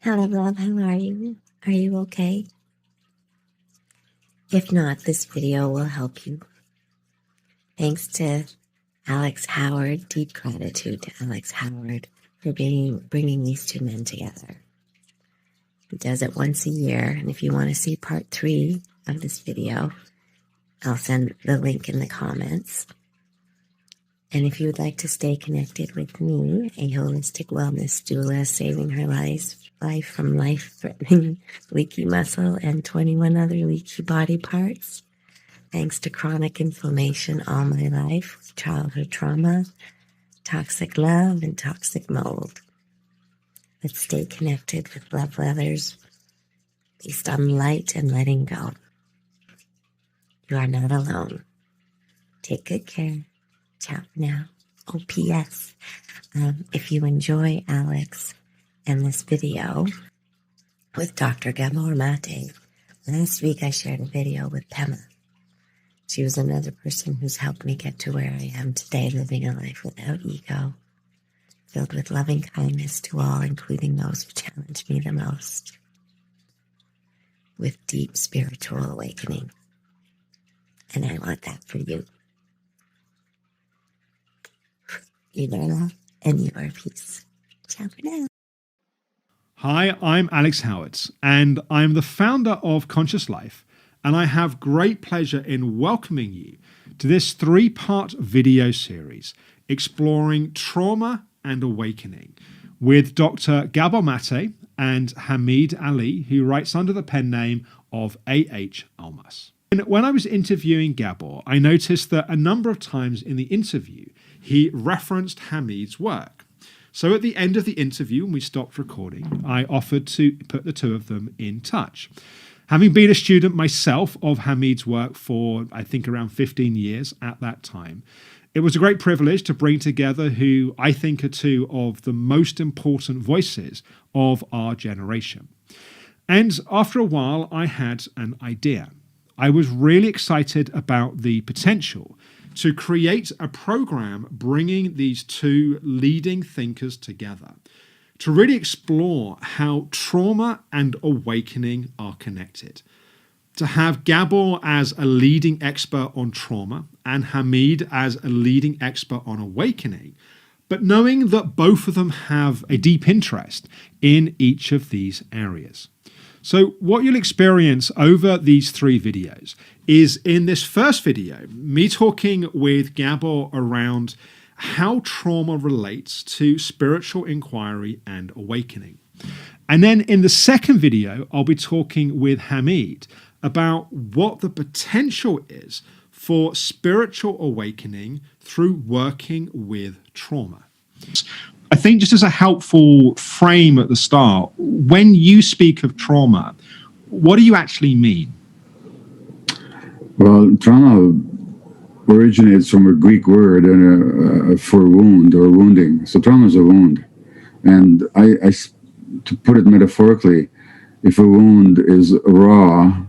Hello, love. How are you? Are you okay? If not, this video will help you. Thanks to Alex Howard. Deep gratitude to Alex Howard for bringing these two men together. He does it once a year, and if you want to see part 3 of this video, I'll send the link in the comments. And if you would like to stay connected with me, a holistic wellness doula saving her life from life-threatening leaky muscle and 21 other leaky body parts, thanks to chronic inflammation all my life, childhood trauma, toxic love, and toxic mold. Let's stay connected with love letters based on light and letting go. You are not alone. Take good care. Ciao for now. Oh, P.S. If you enjoy Alex and this video with Dr. Gabor Maté, last week I shared a video with Pema. She was another person who's helped me get to where I am today, living a life without ego, filled with loving kindness to all, including those who challenge me the most, with deep spiritual awakening. And I want that for you. You are love and you are peace. Ciao for now. Hi, I'm Alex Howard, and I'm the founder of Conscious Life, and I have great pleasure in welcoming you to this 3-part video series exploring trauma and awakening with Dr. Gabor Maté and Hamid Ali, who writes under the pen name of A.H. Almaas. And when I was interviewing Gabor, I noticed that a number of times in the interview, he referenced Hamid's work. So at the end of the interview, when we stopped recording, I offered to put the two of them in touch. Having been a student myself of Hamid's work for, I think, around 15 years at that time, it was a great privilege to bring together who I think are two of the most important voices of our generation. And after a while, I had an idea. I was really excited about the potential to create a program bringing these two leading thinkers together to really explore how trauma and awakening are connected. To have Gabor as a leading expert on trauma and Hamid as a leading expert on awakening, but knowing that both of them have a deep interest in each of these areas. So what you'll experience over these 3 videos is in this first video, me talking with Gabor around how trauma relates to spiritual inquiry and awakening. And then in the second video, I'll be talking with Hamid about what the potential is for spiritual awakening through working with trauma. I think just as a helpful frame at the start, when you speak of trauma, what do you actually mean? Well, trauma originates from a Greek word for wound or wounding. So trauma is a wound. And to put it metaphorically, if a wound is raw,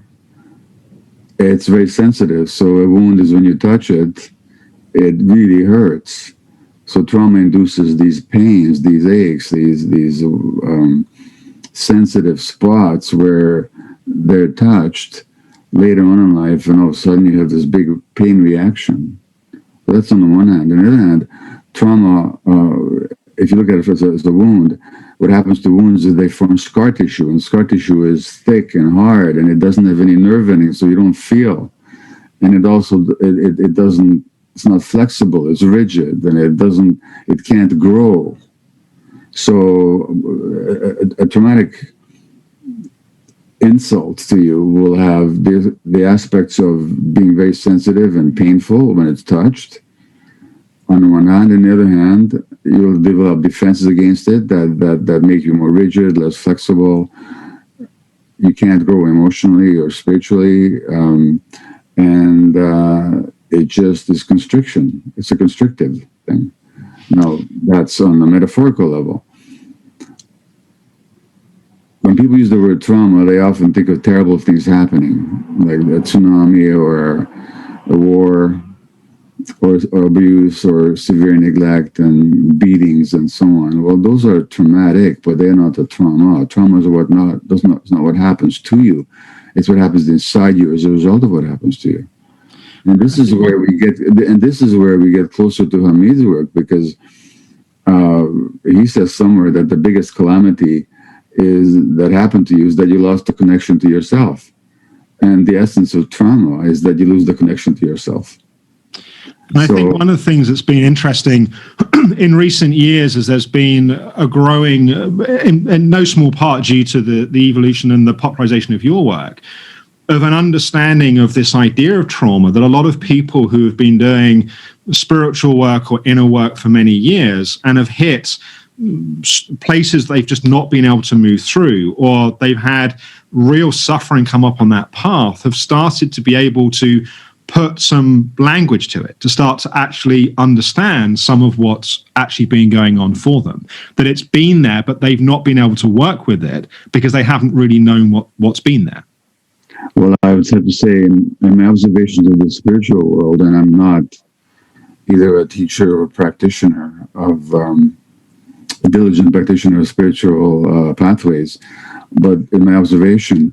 it's very sensitive. So a wound is when you touch it, it really hurts. So trauma induces these pains, these aches, these sensitive spots where they're touched later on in life, and all of a sudden you have this big pain reaction. But that's on the one hand. On the other hand, trauma, if you look at it as a wound, what happens to wounds is they form scar tissue, and scar tissue is thick and hard, and it doesn't have any nerve endings, so you don't feel. And it also, it doesn't, it's not flexible, it's rigid, and it can't grow. So a traumatic insult to you will have the aspects of being very sensitive and painful when it's touched, on the one hand. On the other hand, you'll develop defenses against it that make you more rigid, less flexible. You can't grow emotionally or spiritually, and it just is constriction. It's a constrictive thing. Now, that's on a metaphorical level. When people use the word trauma, they often think of terrible things happening, like a tsunami or a war. or abuse or severe neglect and beatings and so on. Well, those are traumatic, but they're not the trauma. Trauma is it's not what happens to you. It's what happens inside you as a result of what happens to you. And this is where we get closer to Hamid's work, because he says somewhere that the biggest calamity that happened to you is that you lost the connection to yourself. And the essence of trauma is that you lose the connection to yourself. And I think one of the things that's been interesting in recent years is there's been a growing, in no small part due to the evolution and the popularization of your work, of an understanding of this idea of trauma, that a lot of people who have been doing spiritual work or inner work for many years and have hit places they've just not been able to move through, or they've had real suffering come up on that path, have started to be able to put some language to it, to start to actually understand some of what's actually been going on for them. That it's been there, but they've not been able to work with it because they haven't really known what's been there. Well, I would have to say, in my observations of the spiritual world, and I'm not either a teacher or a practitioner of a diligent practitioner of spiritual pathways, but in my observation,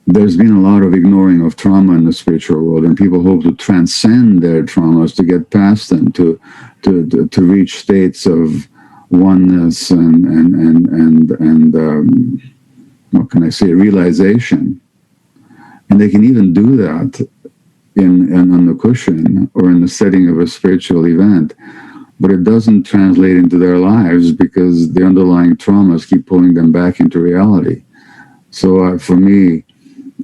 there's been a lot of ignoring of trauma in the spiritual world, and people hope to transcend their traumas, to get past them, to reach states of oneness and what can I say, realization. And they can even do that on the cushion or in the setting of a spiritual event, but it doesn't translate into their lives because the underlying traumas keep pulling them back into reality. So for me,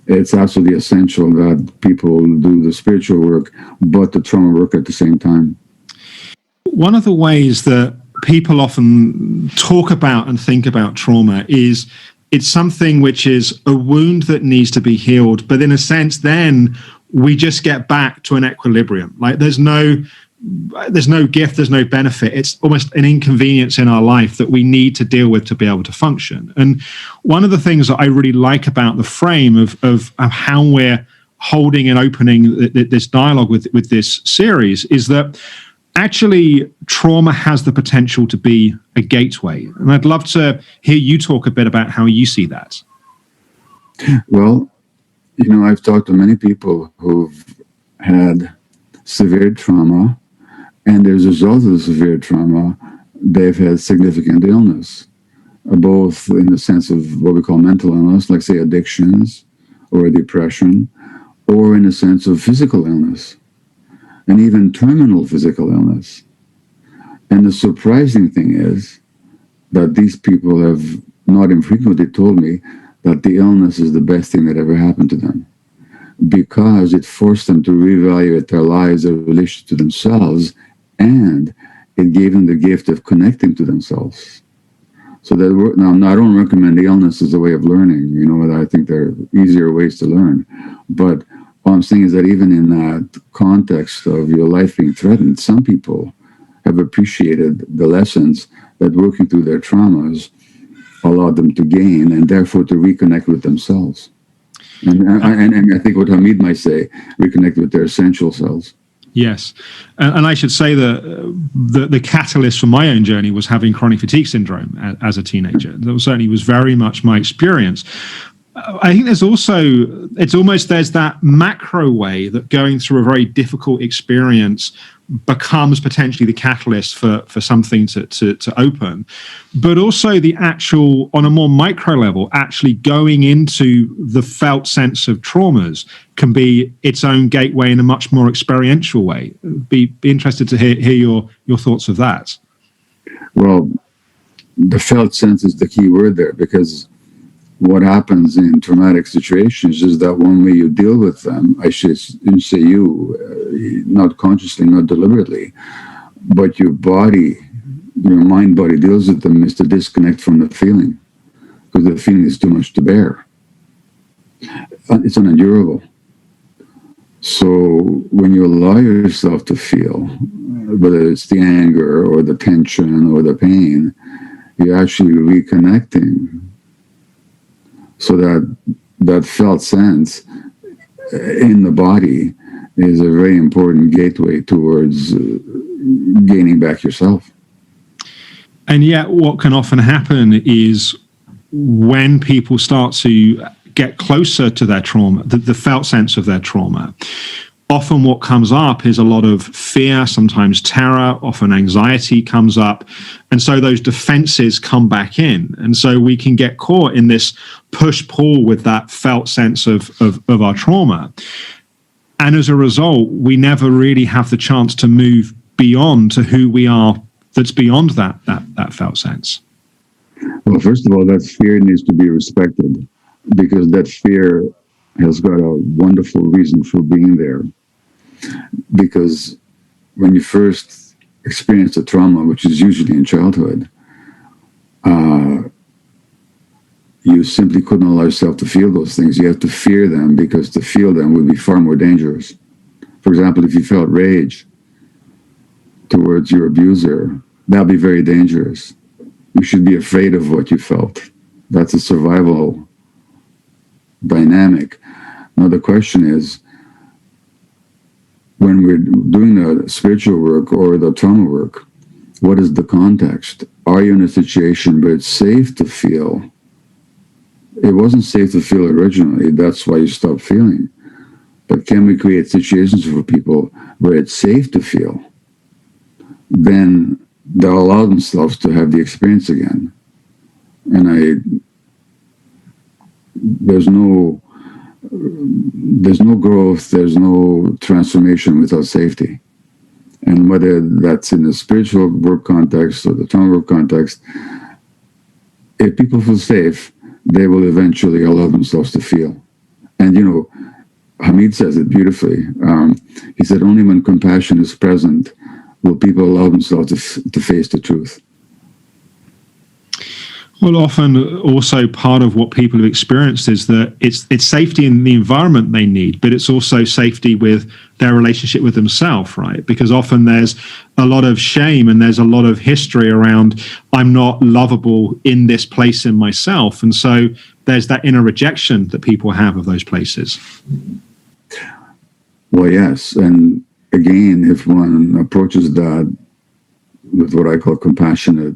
it's absolutely essential that people do the spiritual work, but the trauma work at the same time. One of the ways that people often talk about and think about trauma is it's something which is a wound that needs to be healed, but in a sense, then we just get back to an equilibrium. Like there's no gift, there's no benefit. It's almost an inconvenience in our life that we need to deal with to be able to function. And one of the things that I really like about the frame of how we're holding and opening this dialogue with this series is that actually trauma has the potential to be a gateway. And I'd love to hear you talk a bit about how you see that. Well, I've talked to many people who've had severe trauma, and as a result of the severe trauma, they've had significant illness, both in the sense of what we call mental illness, like say addictions or depression, or in the sense of physical illness, and even terminal physical illness. And the surprising thing is that these people have not infrequently told me that the illness is the best thing that ever happened to them, because it forced them to reevaluate their lives, their relationship to themselves, and it gave them the gift of connecting to themselves. So that now I don't recommend illness as a way of learning. I think there are easier ways to learn. But all I'm saying is that even in that context of your life being threatened, some people have appreciated the lessons that working through their traumas allowed them to gain, and therefore to reconnect with themselves. And I think what Hamid might say, reconnect with their essential selves. Yes. And I should say that the catalyst for my own journey was having chronic fatigue syndrome as a teenager. That certainly was very much my experience. I think there's that macro way that going through a very difficult experience becomes potentially the catalyst for something to open, but also the actual, on a more micro level, actually going into the felt sense of traumas can be its own gateway in a much more experiential way. Be interested to hear your thoughts of that. Well, the felt sense is the key word there, because what happens in traumatic situations is that one way you deal with them, I should say not consciously, not deliberately, but your mind body deals with them, is to disconnect from the feeling, because the feeling is too much to bear. It's unendurable. So when you allow yourself to feel, whether it's the anger or the tension or the pain, you're actually reconnecting. So that felt sense in the body is a very important gateway towards gaining back yourself. And yet what can often happen is when people start to get closer to their trauma, the felt sense of their trauma, often what comes up is a lot of fear, sometimes terror, often anxiety comes up. And so those defenses come back in. And so we can get caught in this push-pull with that felt sense of our trauma. And as a result, we never really have the chance to move beyond to who we are that's beyond that felt sense. Well, first of all, that fear needs to be respected, because that fear has got a wonderful reason for being there. Because when you first experience a trauma, which is usually in childhood, you simply couldn't allow yourself to feel those things. You have to fear them, because to feel them would be far more dangerous. For example, if you felt rage towards your abuser, that would be very dangerous. You should be afraid of what you felt. That's a survival dynamic. Now the question is, when we're doing the spiritual work or the trauma work, what is the context? Are you in a situation where it's safe to feel? It wasn't safe to feel originally, that's why you stopped feeling. But can we create situations for people where it's safe to feel? Then they'll allow themselves to have the experience again. And there's no growth, there's no transformation without safety. And whether that's in the spiritual work context or the trauma work context, if people feel safe, they will eventually allow themselves to feel. And, Hamid says it beautifully. He said, only when compassion is present will people allow themselves to face the truth. Well, often also part of what people have experienced is that it's safety in the environment they need, but it's also safety with their relationship with themselves, right? Because often there's a lot of shame and there's a lot of history around, I'm not lovable in this place in myself. And so there's that inner rejection that people have of those places. Well, yes. And again, if one approaches that with what I call compassionate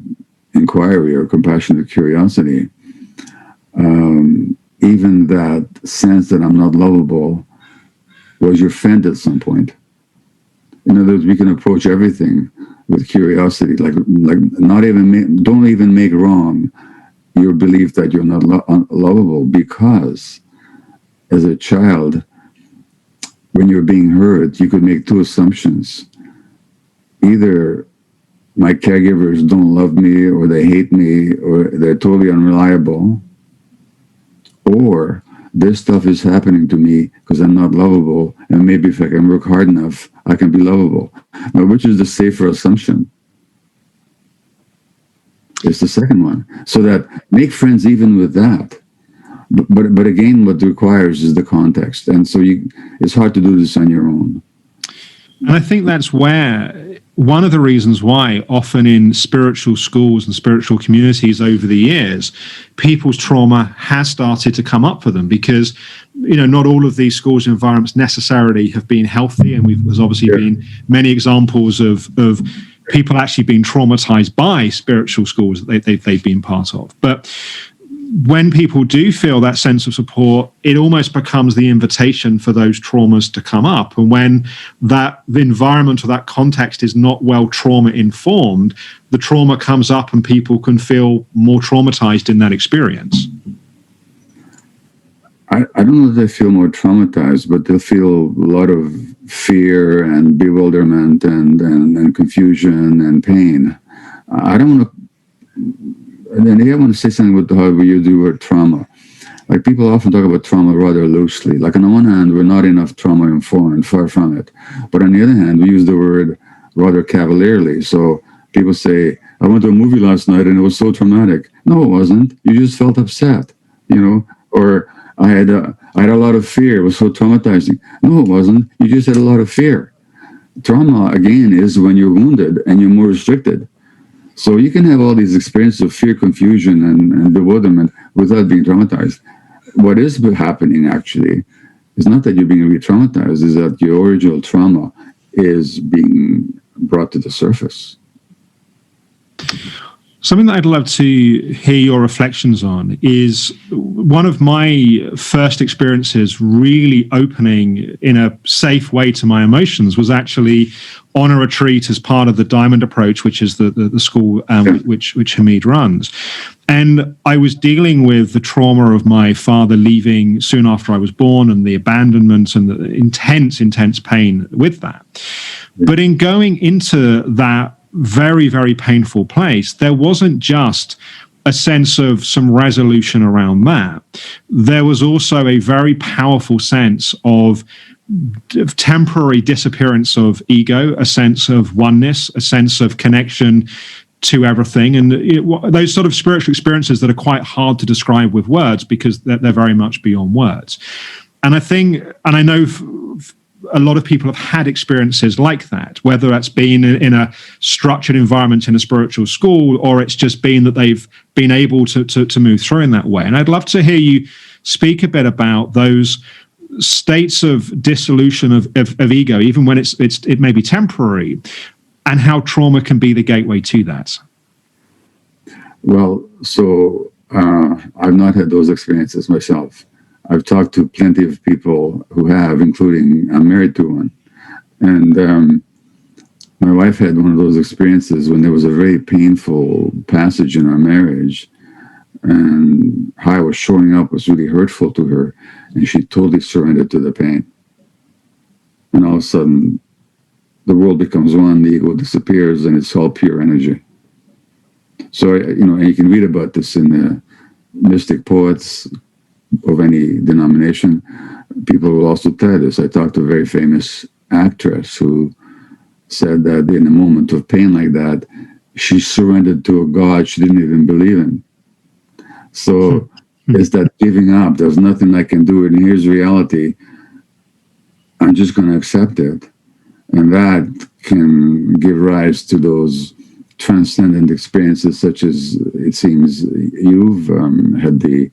inquiry or compassionate curiosity, even that sense that I'm not lovable was your friend at some point. In other words, we can approach everything with curiosity, like don't even make wrong your belief that you're not lovable, because as a child, when you're being hurt, you could make two assumptions. Either my caregivers don't love me, or they hate me, or they're totally unreliable, or this stuff is happening to me because I'm not lovable, and maybe if I can work hard enough, I can be lovable. Now, which is the safer assumption? It's the second one. So that make friends even with that. But again, what it requires is the context. And so it's hard to do this on your own. And I think that's where one of the reasons why often in spiritual schools and spiritual communities over the years, people's trauma has started to come up for them, because, not all of these schools and environments necessarily have been healthy. And there's obviously been many examples of people actually being traumatized by spiritual schools that they've been part of. But when people do feel that sense of support, it almost becomes the invitation for those traumas to come up. And when the environment or that context is not well trauma informed, the trauma comes up and people can feel more traumatized in that experience. I don't know if they feel more traumatized, but they'll feel a lot of fear and bewilderment and confusion and pain. I don't want to... And then I want to say something about how you do with trauma. Like, people often talk about trauma rather loosely. Like, on the one hand, we're not enough trauma informed, far from it. But on the other hand, we use the word rather cavalierly. So people say, I went to a movie last night and it was so traumatic. No, it wasn't. You just felt upset, Or I had a lot of fear. It was so traumatizing. No, it wasn't. You just had a lot of fear. Trauma, again, is when you're wounded and you're more restricted. So you can have all these experiences of fear, confusion, and bewilderment without being traumatized. What is happening, actually, It's not that you're being re-traumatized, it's that your original trauma is being brought to the surface. Something that I'd love to hear your reflections on is one of my first experiences really opening in a safe way to my emotions was actually on a retreat as part of the Diamond Approach, which is the school which Hamid runs. And I was dealing with the trauma of my father leaving soon after I was born and the abandonment and the intense pain with that. But in going into that very, very painful place, there wasn't just a sense of some resolution around that. There was also a very powerful sense of temporary disappearance of ego, a sense of oneness, a sense of connection to everything. And those sort of spiritual experiences that are quite hard to describe with words because they're very much beyond words. And I think, and I know a lot of people have had experiences like that, whether that's been in a structured environment in a spiritual school, or it's just been that they've been able to move through in that way. And I'd love to hear you speak a bit about those states of dissolution of ego, even when it may be temporary, and how trauma can be the gateway to that. Well, so I've not had those experiences myself. I've talked to plenty of people who have, including I'm married to one. And my wife had one of those experiences when there was a very painful passage in our marriage. And how I was showing up was really hurtful to her. And she totally surrendered to the pain. And all of a sudden, the world becomes one, the ego disappears, and it's all pure energy. So, and you can read about this in the mystic poets of any denomination. People will also tell this. I talked to a very famous actress who said that in a moment of pain like that, she surrendered to a God she didn't even believe in. So it's that giving up. There's nothing I can do, and here's reality. I'm just going to accept it. And that can give rise to those transcendent experiences, such as it seems you've had the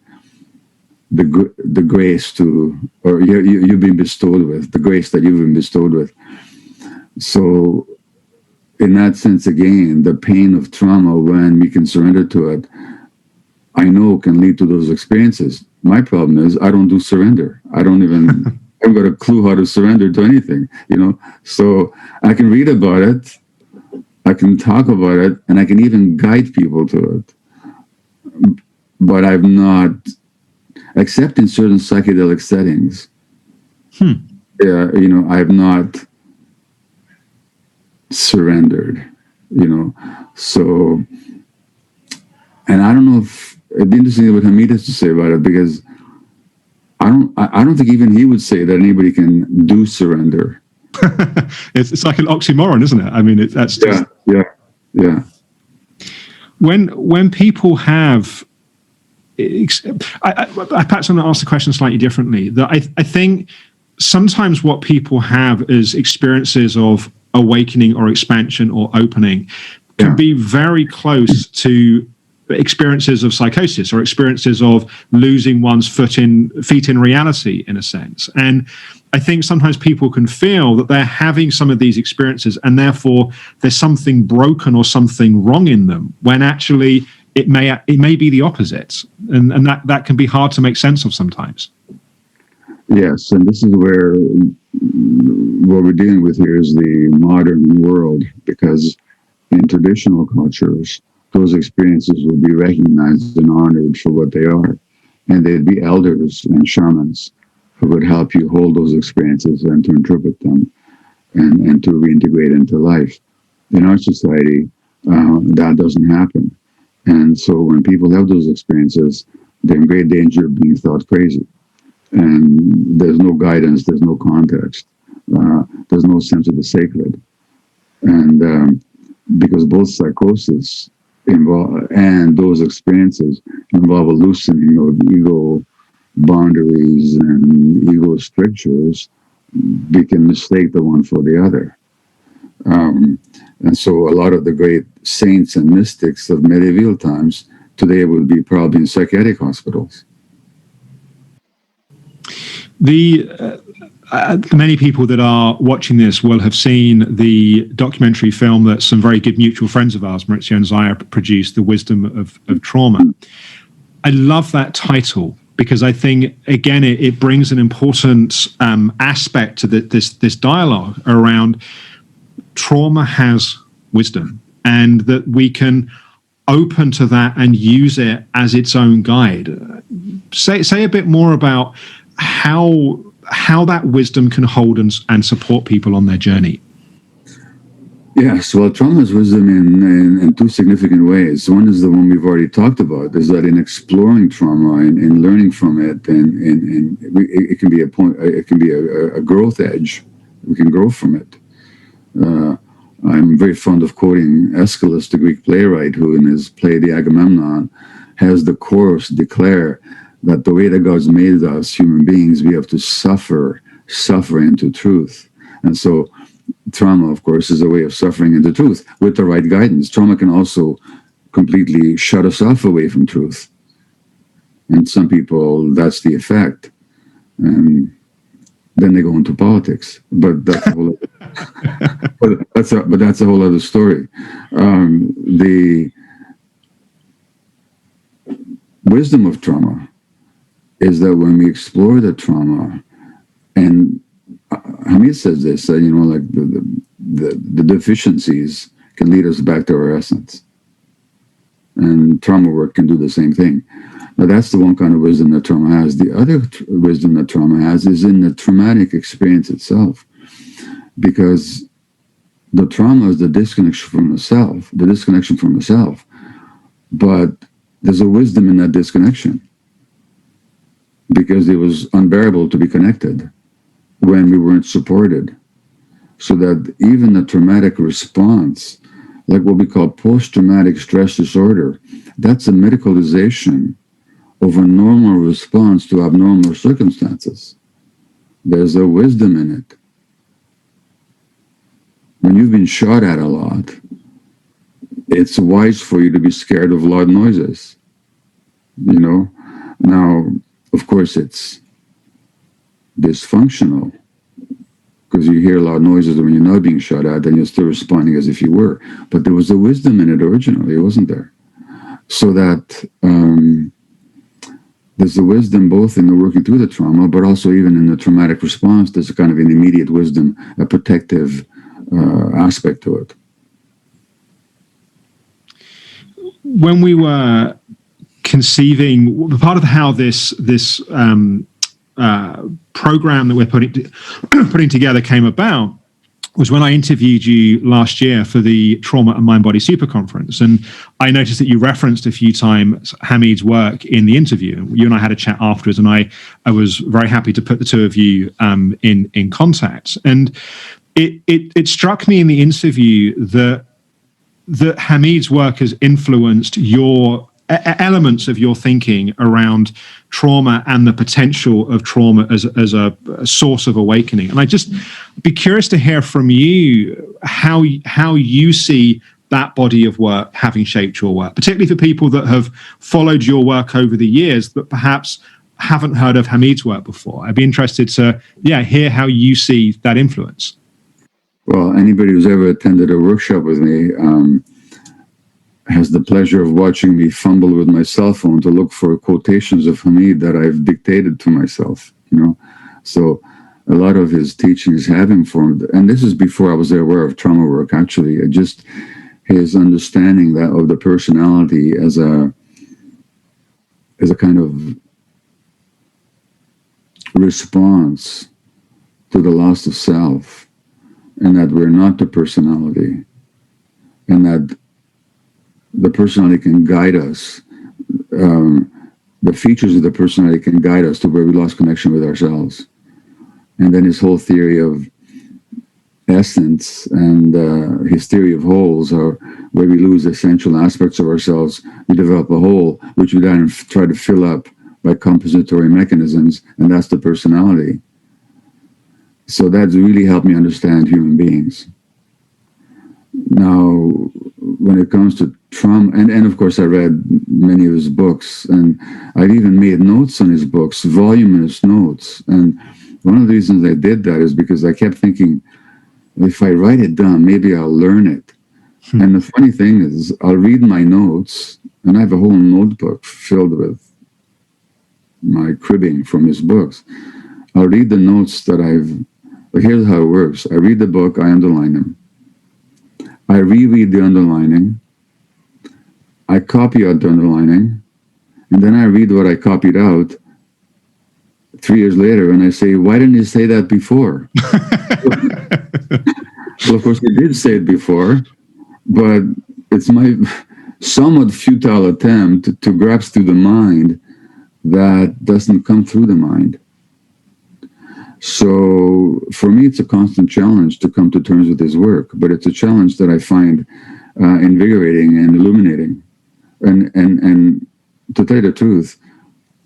grace to, or you've been bestowed with, the grace that you've been bestowed with. So in that sense, again, the pain of trauma, when we can surrender to it, I know can lead to those experiences. My problem is I don't do surrender. I haven't got a clue how to surrender to anything, So I can read about it, I can talk about it, and I can even guide people to it. But I've not, except in certain psychedelic settings, I have not surrendered, So, and I don't know if it'd be interesting what Hamid has to say about it, because I don't think even he would say that anybody can do surrender. It's like an oxymoron, isn't it? I mean, that's just... Yeah. When people have, I perhaps I'm going to ask the question slightly differently. That I think sometimes what people have is experiences of awakening or expansion or opening can be very close to experiences of psychosis or experiences of losing one's feet in reality, in a sense. And I think sometimes people can feel that they're having some of these experiences and therefore there's something broken or something wrong in them, when actually it may be the opposite. And that can be hard to make sense of sometimes. Yes, and this is where what we're dealing with here is the modern world, because in traditional cultures, those experiences will be recognized and honored for what they are. And they'd be elders and shamans who would help you hold those experiences and to interpret them and to reintegrate into life. In our society, that doesn't happen. And so when people have those experiences, they're in great danger of being thought crazy. And there's no guidance, there's no context, there's no sense of the sacred. And because both psychosis and those experiences involve a loosening of ego boundaries and ego strictures, we can mistake the one for the other. And so a lot of the great saints and mystics of medieval times today would be probably in psychiatric hospitals. Many people that are watching this will have seen the documentary film that some very good mutual friends of ours, Maurizio and Zaya, produced, The Wisdom of Trauma. I love that title because I think, again, it brings an important aspect to this dialogue around trauma has wisdom, and that we can open to that and use it as its own guide. Say a bit more about how that wisdom can hold and support people on their journey. Yes, well, trauma is wisdom in two significant ways. One is the one we've already talked about, is that in exploring trauma and learning from it, and it can be a point, it can be a growth edge. We can grow from it. I'm very fond of quoting Aeschylus, the Greek playwright, who in his play The Agamemnon has the chorus declare that the way that God's made us human beings, we have to suffer into truth. And so trauma, of course, is a way of suffering into truth with the right guidance. Trauma can also completely shut us off away from truth. And some people, that's the effect. And then they go into politics. But that's a whole that's a whole other story. The wisdom of trauma is that when we explore the trauma, and Hamid says this, like the deficiencies can lead us back to our essence, and trauma work can do the same thing. Now that's the one kind of wisdom that trauma has. The other wisdom that trauma has is in the traumatic experience itself, because the trauma is the disconnection from the self, but there's a wisdom in that disconnection, because it was unbearable to be connected when we weren't supported. So that even the traumatic response, like what we call post-traumatic stress disorder, that's a medicalization of a normal response to abnormal circumstances. There's a wisdom in it. When you've been shot at a lot, it's wise for you to be scared of loud noises. Now, of course, it's dysfunctional because you hear loud noises when you're not being shot at, and you're still responding as if you were. But there was a wisdom in it originally, it wasn't there? So that there's a wisdom both in the working through the trauma, but also even in the traumatic response, there's a kind of an immediate wisdom, a protective aspect to it. When we were conceiving, part of how this program that we're putting together came about was when I interviewed you last year for the Trauma and Mind Body Super Conference, and I noticed that you referenced a few times Hamid's work in the interview. You and I had a chat afterwards, and I was very happy to put the two of you in contact. And it struck me in the interview that Hamid's work has influenced your elements of your thinking around trauma and the potential of trauma as a source of awakening. And I'd just be curious to hear from you how you see that body of work having shaped your work, particularly for people that have followed your work over the years but perhaps haven't heard of Hamid's work before. I'd be interested to hear how you see that influence. Well, anybody who's ever attended a workshop with me has the pleasure of watching me fumble with my cell phone to look for quotations of Hamid that I've dictated to myself, So a lot of his teachings have informed, and this is before I was aware of trauma work, actually. Just his understanding of the personality as a kind of response to the loss of self, and that we're not the personality, and that the personality can guide us. The features of the personality can guide us to where we lost connection with ourselves. And then his whole theory of essence and his theory of wholes, are where we lose essential aspects of ourselves, we develop a whole, which we then try to fill up by compensatory mechanisms, and that's the personality. So that's really helped me understand human beings. Now, when it comes to trauma, and of course I read many of his books, and I've even made notes on his books, voluminous notes. And one of the reasons I did that is because I kept thinking, if I write it down, maybe I'll learn it. And the funny thing is, I'll read my notes, and I have a whole notebook filled with my cribbing from his books. I'll read the notes that here's how it works. I read the book, I underline them. I reread the underlining. I copy out the underlining. And then I read what I copied out 3 years later, and I say, why didn't you say that before? Well, of course, I did say it before, but it's my somewhat futile attempt to grasp through the mind that doesn't come through the mind. So for me, it's a constant challenge to come to terms with his work, but it's a challenge that I find invigorating and illuminating. And to tell you the truth,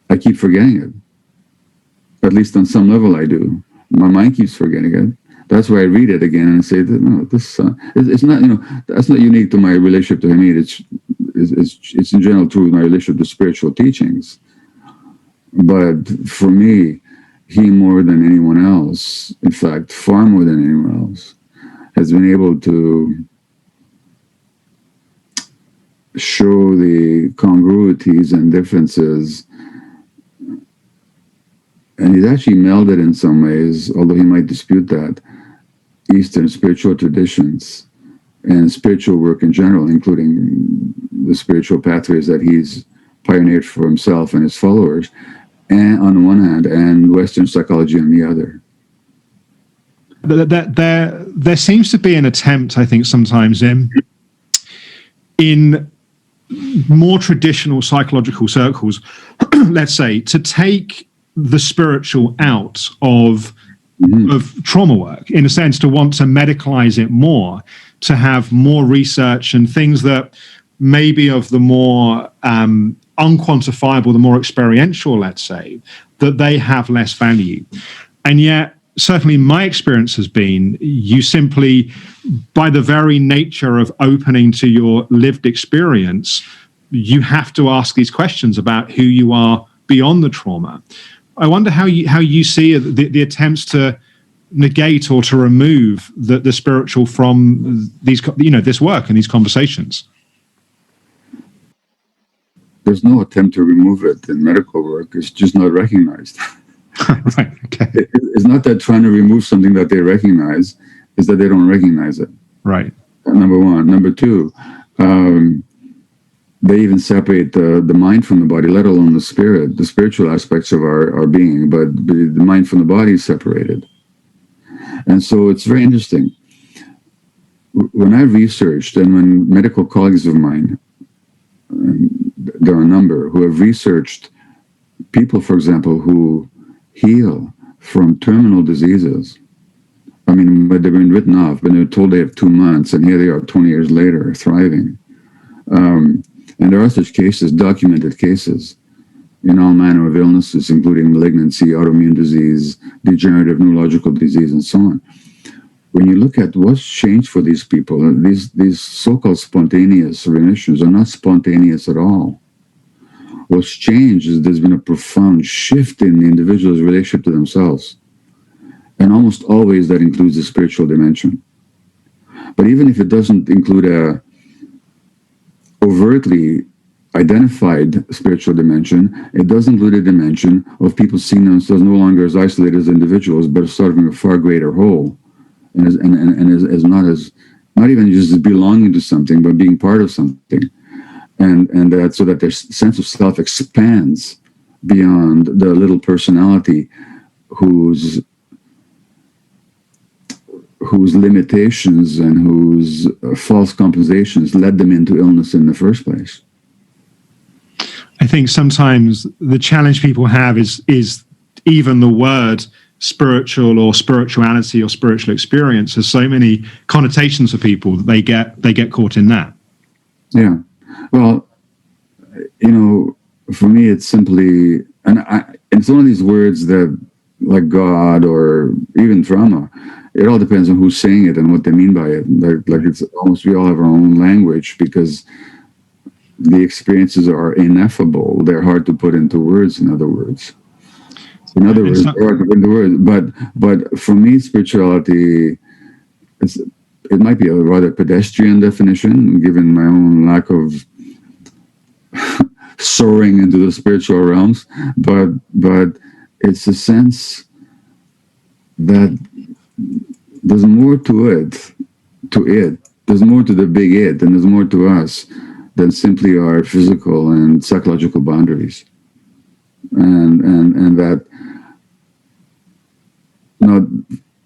I keep forgetting it. At least on some level I do. My mind keeps forgetting it. That's why I read it again and say, no, this it's not, that's not unique to my relationship to him. It's in general true with my relationship to spiritual teachings. But for me, he more than anyone else, in fact, far more than anyone else, has been able to show the congruities and differences. And he's actually melded in some ways, although he might dispute that, Eastern spiritual traditions and spiritual work in general, including the spiritual pathways that he's pioneered for himself and his followers, and on the one hand, and Western psychology on the other. There seems to be an attempt, I think, sometimes in more traditional psychological circles, let's say, to take the spiritual out of trauma work, in a sense, to want to medicalize it more, to have more research and things that maybe of the more unquantifiable, the more experiential, let's say, that they have less value. And yet, certainly my experience has been, you simply, by the very nature of opening to your lived experience, you have to ask these questions about who you are beyond the trauma. I wonder how you see the attempts to negate or to remove the spiritual from these, this work and these conversations. There's no attempt to remove it in medical work. It's just not recognized. Right. Okay. It's not that trying to remove something that they recognize, it's that they don't recognize it. Right. Number one. Number two, they even separate the mind from the body, let alone the spirit, the spiritual aspects of our being, but the mind from the body is separated. And so it's very interesting. When I researched, and when medical colleagues of mine, there are a number who have researched people, for example, who heal from terminal diseases. I mean, but they've been written off, but they're told they have 2 months, and here they are 20 years later, thriving. And there are such cases, documented cases, in all manner of illnesses, including malignancy, autoimmune disease, degenerative neurological disease, and so on. When you look at what's changed for these people, these so-called spontaneous remissions are not spontaneous at all. What's changed is there's been a profound shift in the individual's relationship to themselves. And almost always that includes the spiritual dimension. But even if it doesn't include a overtly identified spiritual dimension, it does include a dimension of people seeing themselves no longer as isolated as individuals, but as serving a far greater whole, and as not even just as belonging to something, but being part of something, and that so that their sense of self expands beyond the little personality whose limitations and whose false compensations led them into illness in the first place. I think sometimes the challenge people have is even the word spiritual or spirituality or spiritual experience has so many connotations for people that they get caught in that. Yeah. Well, for me, it's simply, and it's one of these words that, like God or even trauma, it all depends on who's saying it and what they mean by it. Like it's almost, we all have our own language because the experiences are ineffable. They're hard to put into words, in other words. They're hard to put into words. But for me, spirituality, it might be a rather pedestrian definition, given my own lack of soaring into the spiritual realms. But it's a sense that there's more to it. There's more to the big it, and there's more to us than simply our physical and psychological boundaries. And that,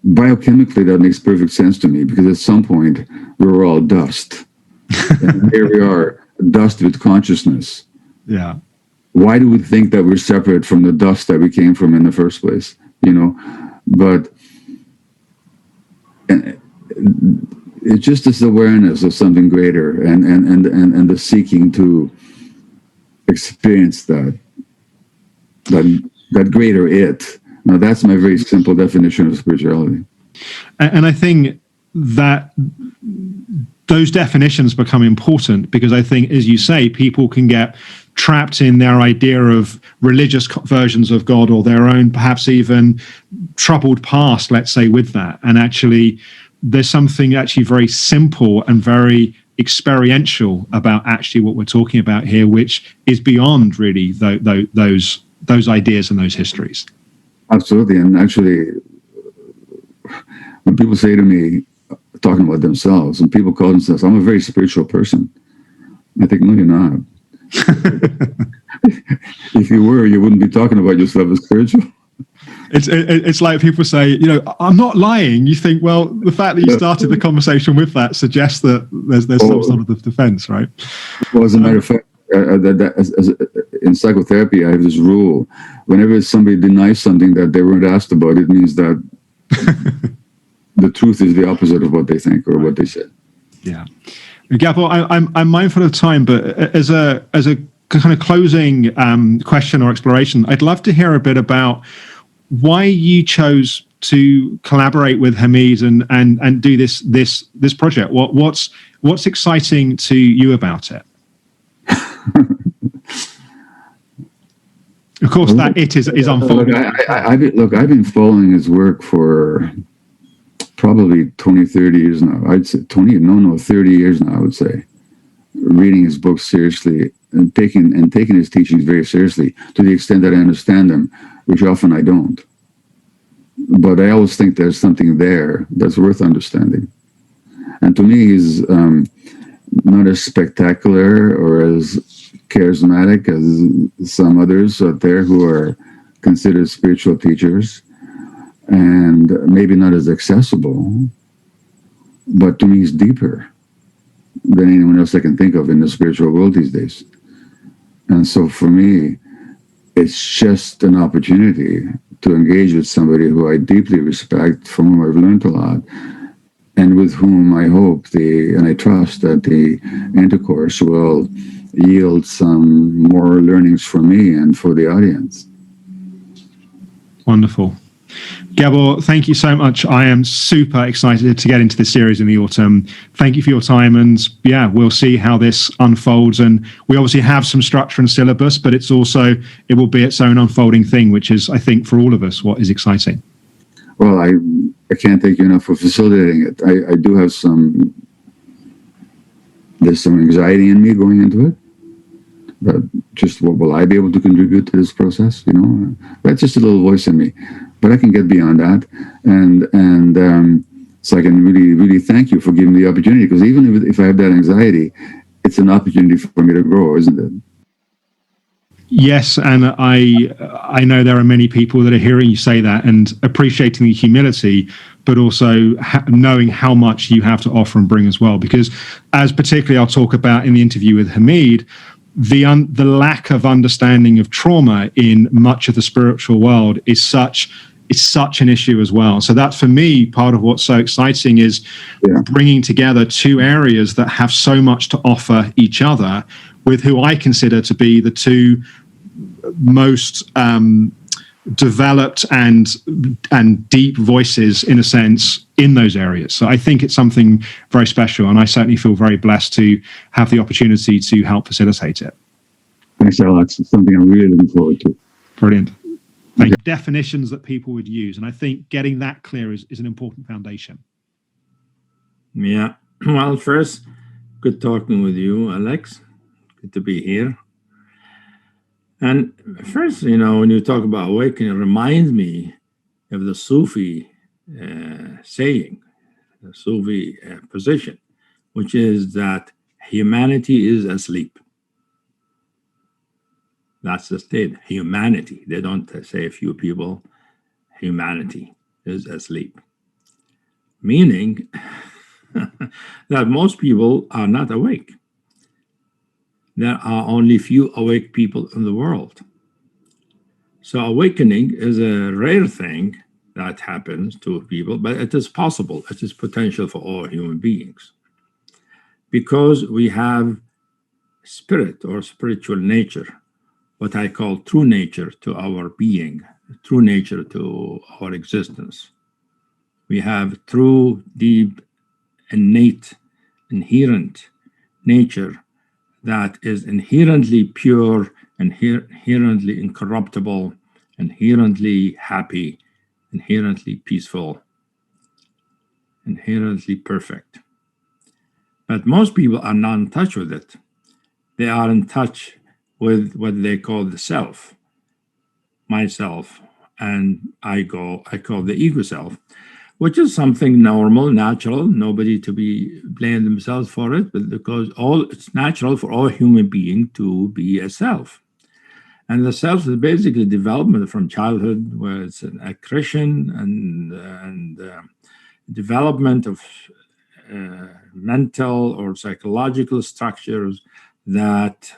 biochemically, that makes perfect sense to me, because at some point we were all dust. And here we are, dust with consciousness. Yeah. Why do we think that we're separate from the dust that we came from in the first place? But it's just this awareness of something greater, and the seeking to experience that greater it. Now, that's my very simple definition of spirituality. And I think that those definitions become important because I think, as you say, people can get trapped in their idea of religious versions of God, or their own, perhaps even troubled past, let's say, with that. And actually, there's something actually very simple and very experiential about actually what we're talking about here, which is beyond really those ideas and those histories. Absolutely. And actually, when people say to me, talking about themselves, and people call themselves, I'm a very spiritual person, I think, no, you're not. If you were, you wouldn't be talking about yourself as spiritual. It's like people say, I'm not lying. You think, well, the fact that you started the conversation with that suggests that there's some sort of defense, right? Well, as a matter of fact, in psychotherapy, I have this rule: whenever somebody denies something that they weren't asked about, it means that the truth is the opposite of what they think or what they said. Yeah. Gabor, I'm mindful of time, but as a kind of closing question or exploration, I'd love to hear a bit about why you chose to collaborate with Hamid and do this project. What's exciting to you about it? Of course, that it is unfolding. Look, I've been following his work for probably 20, 30 years now. I'd say 30 years now, I would say. Reading his books seriously and taking his teachings very seriously, to the extent that I understand them, which often I don't. But I always think there's something there that's worth understanding. And to me, he's not as spectacular or as charismatic as some others out there who are considered spiritual teachers, and maybe not as accessible, but to me he's deeper than anyone else I can think of in the spiritual world these days. And so for me, it's just an opportunity to engage with somebody who I deeply respect, from whom I've learned a lot, and with whom I hope and I trust that the intercourse will yield some more learnings for me and for the audience. Wonderful. Gabor, thank you so much. I am super excited to get into this series in the autumn. Thank you for your time, and we'll see how this unfolds. And we obviously have some structure and syllabus, but it will be its own unfolding thing, which is, I think, for all of us, what is exciting. Well, I can't thank you enough for facilitating it. I do have there's some anxiety in me going into it. But just what will I be able to contribute to this process? That's just a little voice in me. But I can get beyond that, and so I can really, really thank you for giving me the opportunity. Because even if I have that anxiety, it's an opportunity for me to grow, isn't it? Yes, and I know there are many people that are hearing you say that and appreciating the humility, but also knowing how much you have to offer and bring as well. Because, as particularly I'll talk about in the interview with Hamid, the lack of understanding of trauma in much of the spiritual world is such an issue as well. So that, for me, part of what's so exciting is bringing together two areas that have so much to offer each other, with who I consider to be the two most developed and deep voices, in a sense, in those areas. So I think it's something very special, and I certainly feel very blessed to have the opportunity to help facilitate it. Thanks, Alex. It's something I'm really looking forward to. Brilliant. Thank you. Definitions that people would use, and I think getting that clear is an important foundation. Yeah. Well, first, good talking with you, Alex. Good to be here. And first, when you talk about awakening, it reminds me of the Sufi saying, the Sufi position, which is that humanity is asleep. That's the state, humanity. They don't say a few people, humanity is asleep. Meaning that most people are not awake. There are only few awake people in the world. So awakening is a rare thing that happens to people, but it is possible. It is potential for all human beings. Because we have spirit or spiritual nature, what I call true nature to our being, true nature to our existence. We have true, deep, innate, inherent nature that is inherently pure, inherently incorruptible, inherently happy, inherently peaceful, inherently perfect. But most people are not in touch with it. They are in touch with what they call the self, myself, and I call the ego self, which is something normal, natural, nobody to be blame themselves for it, but because it's natural for all human beings to be a self. And the self is basically development from childhood, where it's an accretion and development of mental or psychological structures that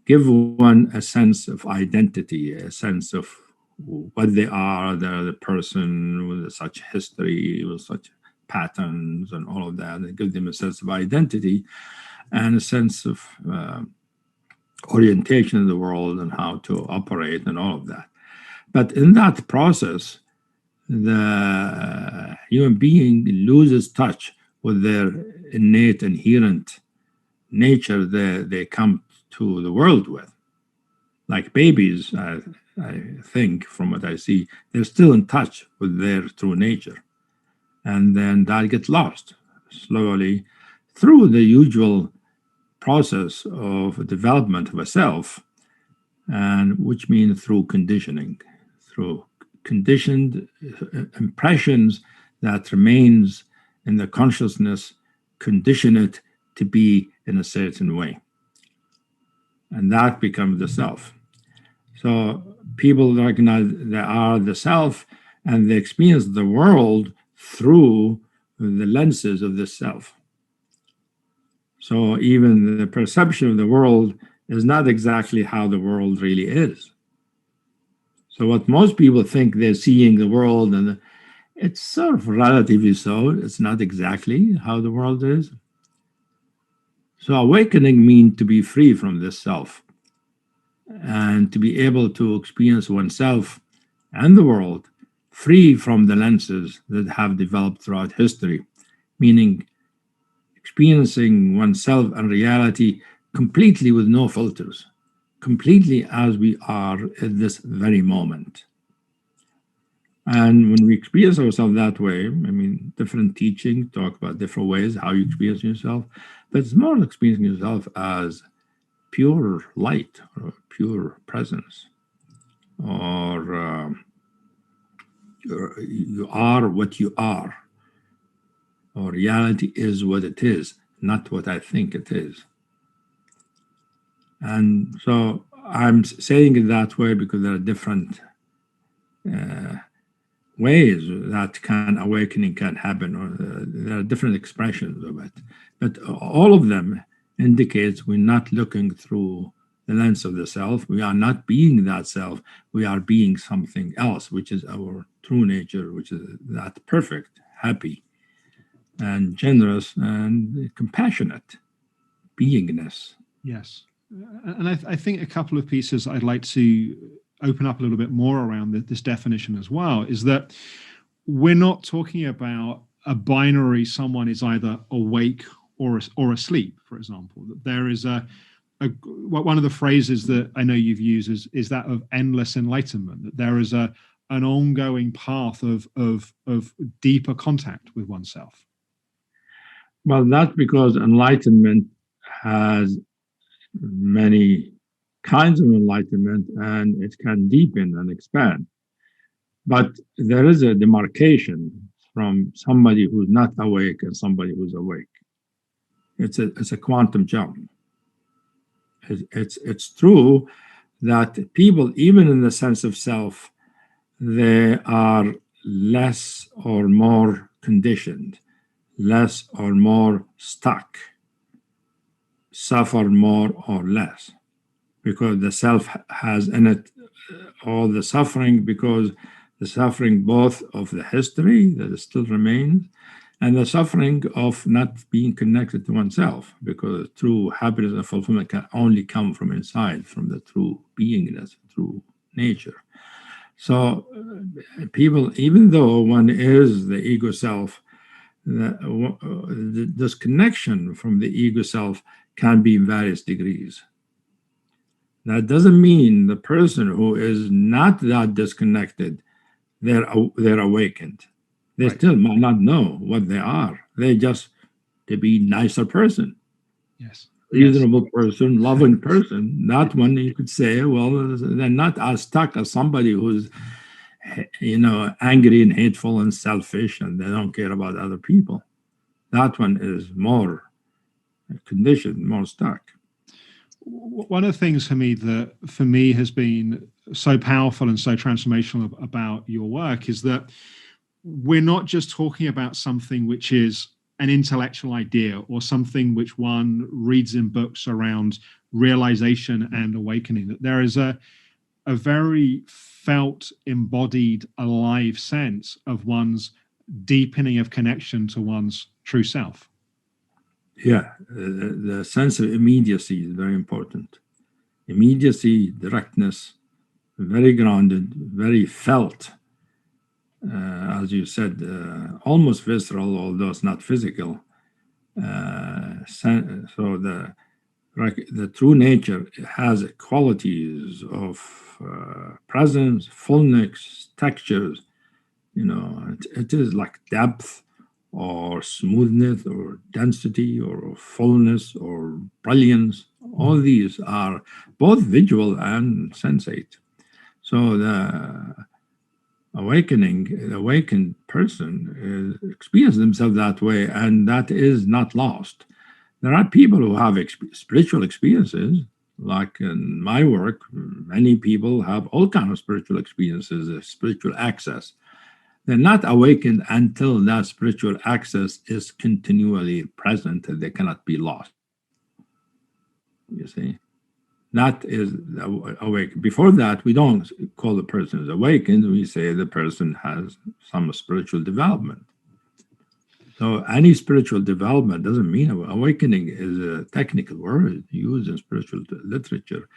give one a sense of identity, a sense of what they are. They're the person with such history, with such patterns and all of that. It gives them a sense of identity and a sense of orientation in the world and how to operate and all of that. But in that process, the human being loses touch with their innate, inherent nature that they come to the world with. Like babies, I think, from what I see, they're still in touch with their true nature. And then that gets lost slowly through the usual process of development of a self, and which means through conditioning, through conditioned impressions that remains in the consciousness, condition it to be in a certain way. And that becomes the self. So people recognize they are the self, and they experience the world through the lenses of the self. So even the perception of the world is not exactly how the world really is. So what most people think they're seeing the world, and it's sort of relatively so. It's not exactly how the world is. So awakening means to be free from this self and to be able to experience oneself and the world free from the lenses that have developed throughout history, meaning experiencing oneself and reality completely with no filters, completely as we are at this very moment. And when we experience ourselves that way, different teaching talk about different ways how you experience yourself, but it's more experiencing yourself as pure light or pure presence, or you are what you are, or reality is what it is, not what I think it is. And so I'm saying it that way because there are different ways that awakening can happen, or there are different expressions of it. But all of them indicates we're not looking through the lens of the self. We are not being that self. We are being something else, which is our true nature, which is that perfect, happy, and generous, and compassionate beingness. Yes. And I think a couple of pieces I'd like to open up a little bit more around this definition as well, is that we're not talking about a binary, someone is either awake or asleep, for example. That there is one of the phrases that I know you've used is that of endless enlightenment, that there is an ongoing path of deeper contact with oneself. Well, that's because enlightenment has many kinds of enlightenment, and it can deepen and expand. But there is a demarcation from somebody who's not awake and somebody who's awake. It's a quantum jump. It's true that people, even in the sense of self, they are less or more conditioned, less or more stuck, suffer more or less, because the self has in it all the suffering, because the suffering both of the history that still remains and the suffering of not being connected to oneself, because true happiness and fulfillment can only come from inside, from the true beingness, true nature. So people, even though one is the ego self, this connection from the ego self can be in various degrees. That doesn't mean the person who is not that disconnected, they're awakened. They still might not know what they are. They just to be nicer person. Yes. Reasonable person, loving person. That one you could say, well, they're not as stuck as somebody who's, angry and hateful and selfish and they don't care about other people. That one is more conditioned, more stuck. One of the things for me has been so powerful and so transformational about your work is that we're not just talking about something which is an intellectual idea or something which one reads in books around realization and awakening, that there is a very felt, embodied, alive sense of one's deepening of connection to one's true self. Yeah, the sense of immediacy is very important. Immediacy, directness, very grounded, very felt. As you said, almost visceral, although it's not physical. So the true nature has qualities of presence, fullness, textures. It is like depth or smoothness or density or fullness or brilliance. All these are both visual and sensate. So the awakened person experiences themselves that way, and that is not lost. There are people who have spiritual experiences, like in my work, many people have all kinds of spiritual experiences, spiritual access. They're not awakened until that spiritual access is continually present and they cannot be lost. You see? That is awake. Before that, we don't call the person as awakened. We say the person has some spiritual development. So any spiritual development doesn't mean awakening is a technical word used in spiritual literature,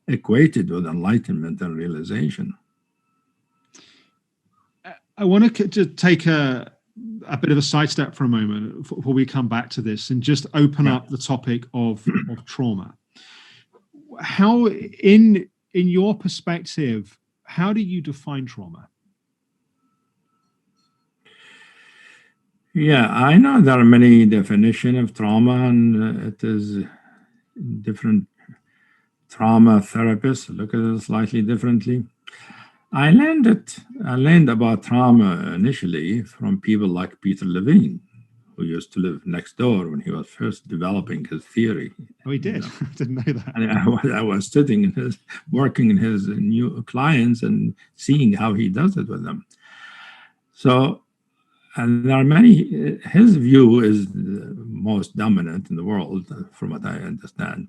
equated with enlightenment and realization. I want to take a bit of a sidestep for a moment before we come back to this and just open up the topic of trauma. How, in your perspective, how do you define trauma? Yeah, I know there are many definitions of trauma, and it is different trauma therapists look at it slightly differently. I learned about trauma initially from people like Peter Levine, who used to live next door when he was first developing his theory. Oh, he did? I didn't know that. And I was sitting working in his new clients and seeing how he does it with them. So, and there are many, his view is the most dominant in the world, from what I understand,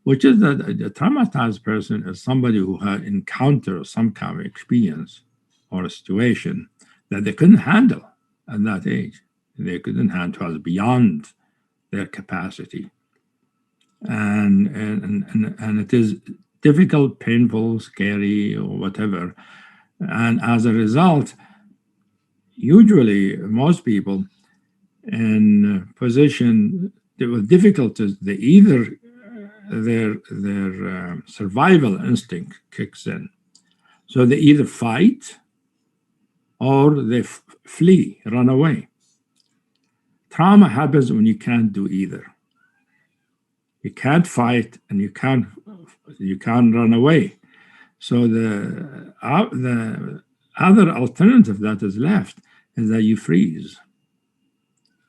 which is that a traumatized person is somebody who had encountered some kind of experience or a situation that they couldn't handle at that age. They couldn't handle. It was beyond their capacity. And it is difficult, painful, scary, or whatever. And as a result, usually most people in position with difficulties, they either their survival instinct kicks in. So they either fight or they flee, run away. Trauma happens when you can't do either. You can't fight and you can't run away. So the other alternative that is left is that you freeze.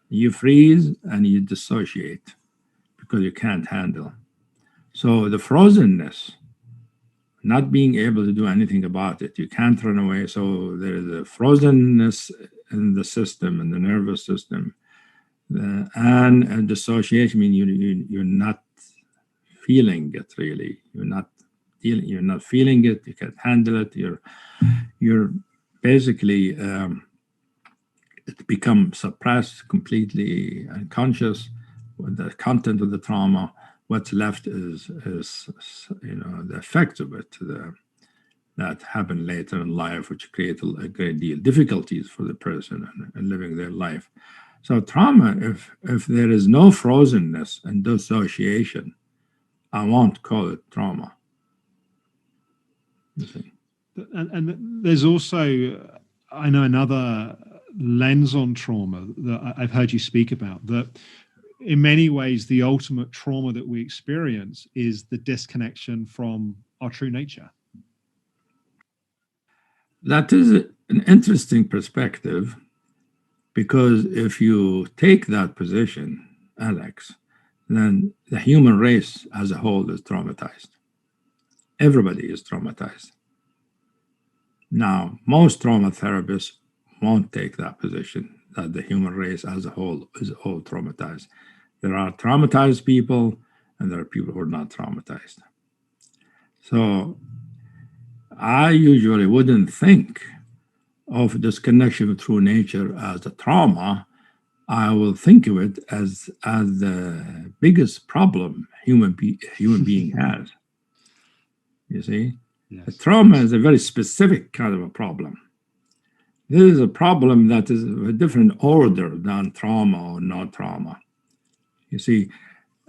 You freeze and you dissociate because you can't handle. So the frozenness, not being able to do anything about it, you can't run away. So there is a frozenness in the system, in the nervous system, and dissociation. I mean, you're not feeling it really. You're not feeling it. You can't handle it. You're basically it becomes suppressed, completely unconscious with the content of the trauma. What's left is the effects of it that happen later in life, which create a great deal of difficulties for the person in living their life. So trauma, if there is no frozenness and dissociation, I won't call it trauma. You see? And there's also, I know, another lens on trauma that I've heard you speak about, that in many ways, the ultimate trauma that we experience is the disconnection from our true nature. That is an interesting perspective, because if you take that position, Alex, then the human race as a whole is traumatized. Everybody is traumatized. Now, most trauma therapists won't take that position, that the human race as a whole is all traumatized. There are traumatized people, and there are people who are not traumatized. So I usually wouldn't think of disconnection with true nature as a trauma. I will think of it as the biggest problem human being has. You see? Yes. A trauma is a very specific kind of a problem. This is a problem that is of a different order than trauma or not trauma. You see,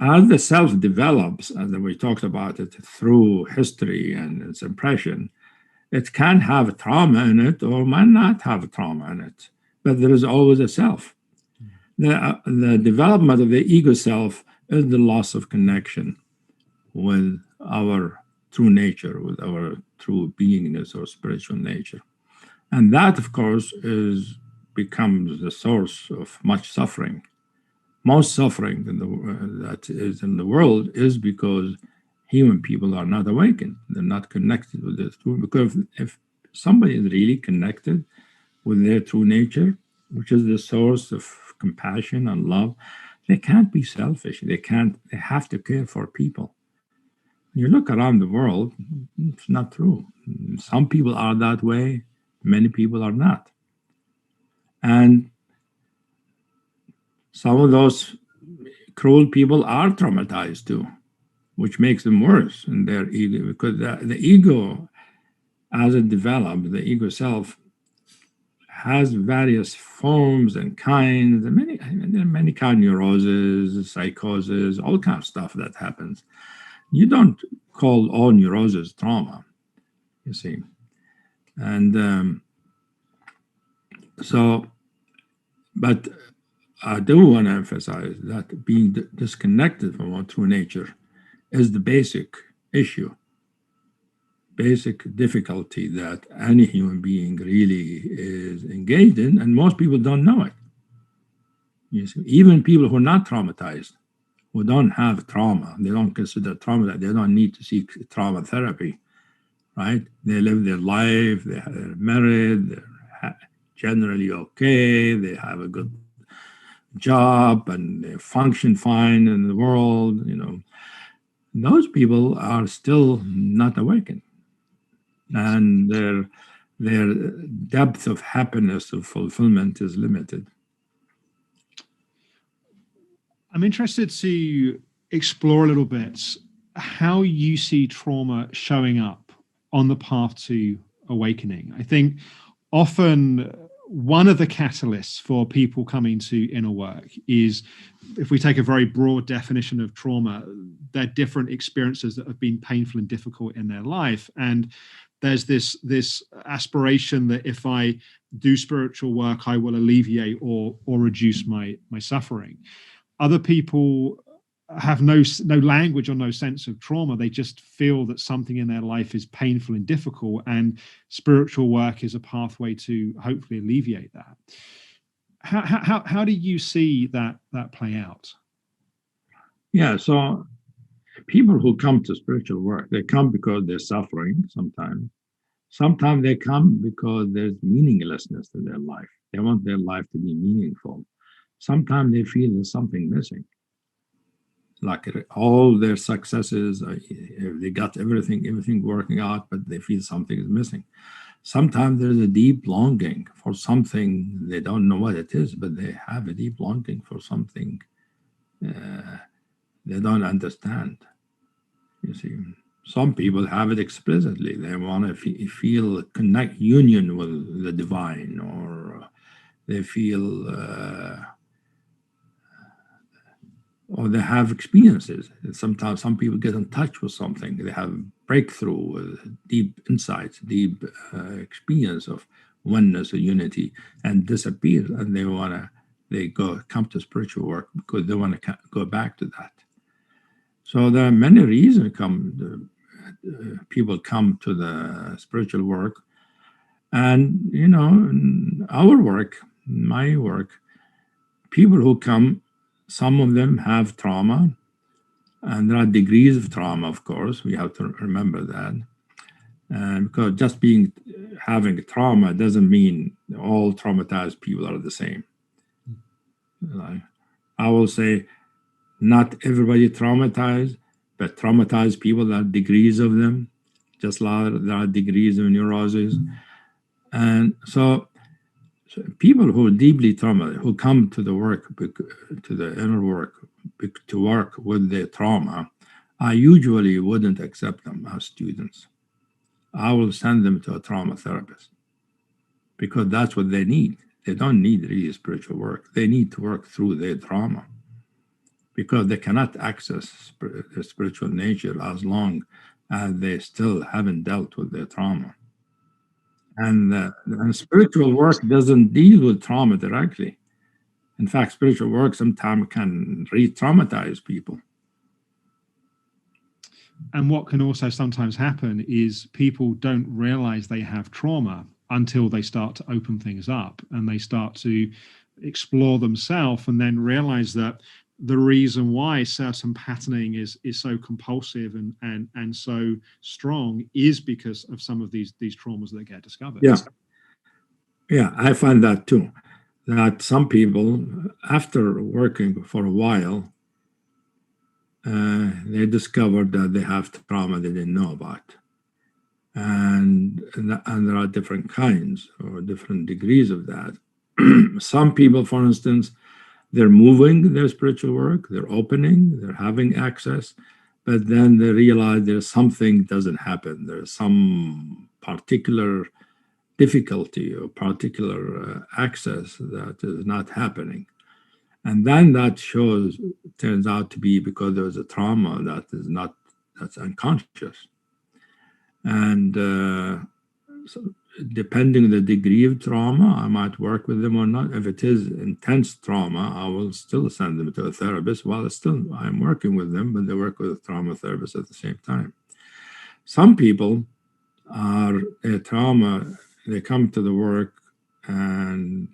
as the self develops, as we talked about it through history and its impression, it can have trauma in it or might not have trauma in it, but there is always a self. The development of the ego self is the loss of connection with our true nature, with our true beingness or spiritual nature. And that, of course, becomes the source of much suffering. Most suffering that is in the world is because human people are not awakened. They're not connected with their true. Because if somebody is really connected with their true nature, which is the source of compassion and love, they can't be selfish. They have to care for people. You look around the world, it's not true. Some people are that way, many people are not. And some of those cruel people are traumatized too, which makes them worse in their ego, because the ego, as it develops, the ego self has various forms and kinds, and many kind of neuroses, psychosis, all kinds of stuff that happens. You don't call all neurosis trauma, you see. And but I do want to emphasize that being disconnected from our true nature is the basic issue, basic difficulty that any human being really is engaged in, and most people don't know it. You see, even people who are not traumatized, who don't have trauma, they don't consider trauma, that they don't need to seek trauma therapy, right? They live their life, they're married, they're generally okay, they have a good job, and they function fine in the world, you know. Those people are still not awakened, and their depth of happiness, of fulfillment is limited. I'm interested to explore a little bit how you see trauma showing up on the path to awakening. I think often one of the catalysts for people coming to inner work is, if we take a very broad definition of trauma, they're different experiences that have been painful and difficult in their life. And there's this aspiration that if I do spiritual work, I will alleviate or reduce my suffering. Other people have no language or no sense of trauma. They just feel that something in their life is painful and difficult, and spiritual work is a pathway to hopefully alleviate that. How do you see that play out? Yeah, so people who come to spiritual work, they come because they're suffering sometimes. Sometimes they come because there's meaninglessness to their life. They want their life to be meaningful. Sometimes they feel there's something missing. Like all their successes, they got everything working out, but they feel something is missing. Sometimes there's a deep longing for something. They don't know what it is, but they have a deep longing for something they don't understand. You see, some people have it explicitly. They want to feel union with the divine, or they feel, or they have experiences. Sometimes some people get in touch with something. They have breakthrough with deep insights, deep experience of oneness or unity, and disappear. And they come to spiritual work because they want to go back to that. So there are many reasons people come to the spiritual work. And, in our work, my work, people who come, some of them have trauma, and there are degrees of trauma, of course. We have to remember that. And because just having trauma doesn't mean all traumatized people are the same. I will say, not everybody traumatized, but traumatized people, there are degrees of them, just like there are degrees of neurosis. And so people who are deeply traumatized, who come to the work, to the inner work, to work with their trauma, I usually wouldn't accept them as students. I will send them to a trauma therapist because that's what they need. They don't need really spiritual work. They need to work through their trauma, because they cannot access the spiritual nature as long as they still haven't dealt with their trauma. And spiritual work doesn't deal with trauma directly. In fact, spiritual work sometimes can re-traumatize people. And what can also sometimes happen is people don't realize they have trauma until they start to open things up and they start to explore themselves, and then realize that the reason why certain patterning is so compulsive and so strong is because of some of these traumas that get discovered. Yeah, I find that too. That some people, after working for a while, they discovered that they have trauma they didn't know about. And there are different kinds or different degrees of that. Some people, for instance, they're moving their spiritual work, they're opening, they're having access, but then they realize there's something doesn't happen. There's some particular difficulty or particular access that is not happening. And then that turns out to be because there's a trauma that's unconscious. And so depending on the degree of trauma, I might work with them or not. If it is intense trauma, I will still send them to a therapist while I'm working with them, but they work with a trauma therapist at the same time. Some people they come to the work and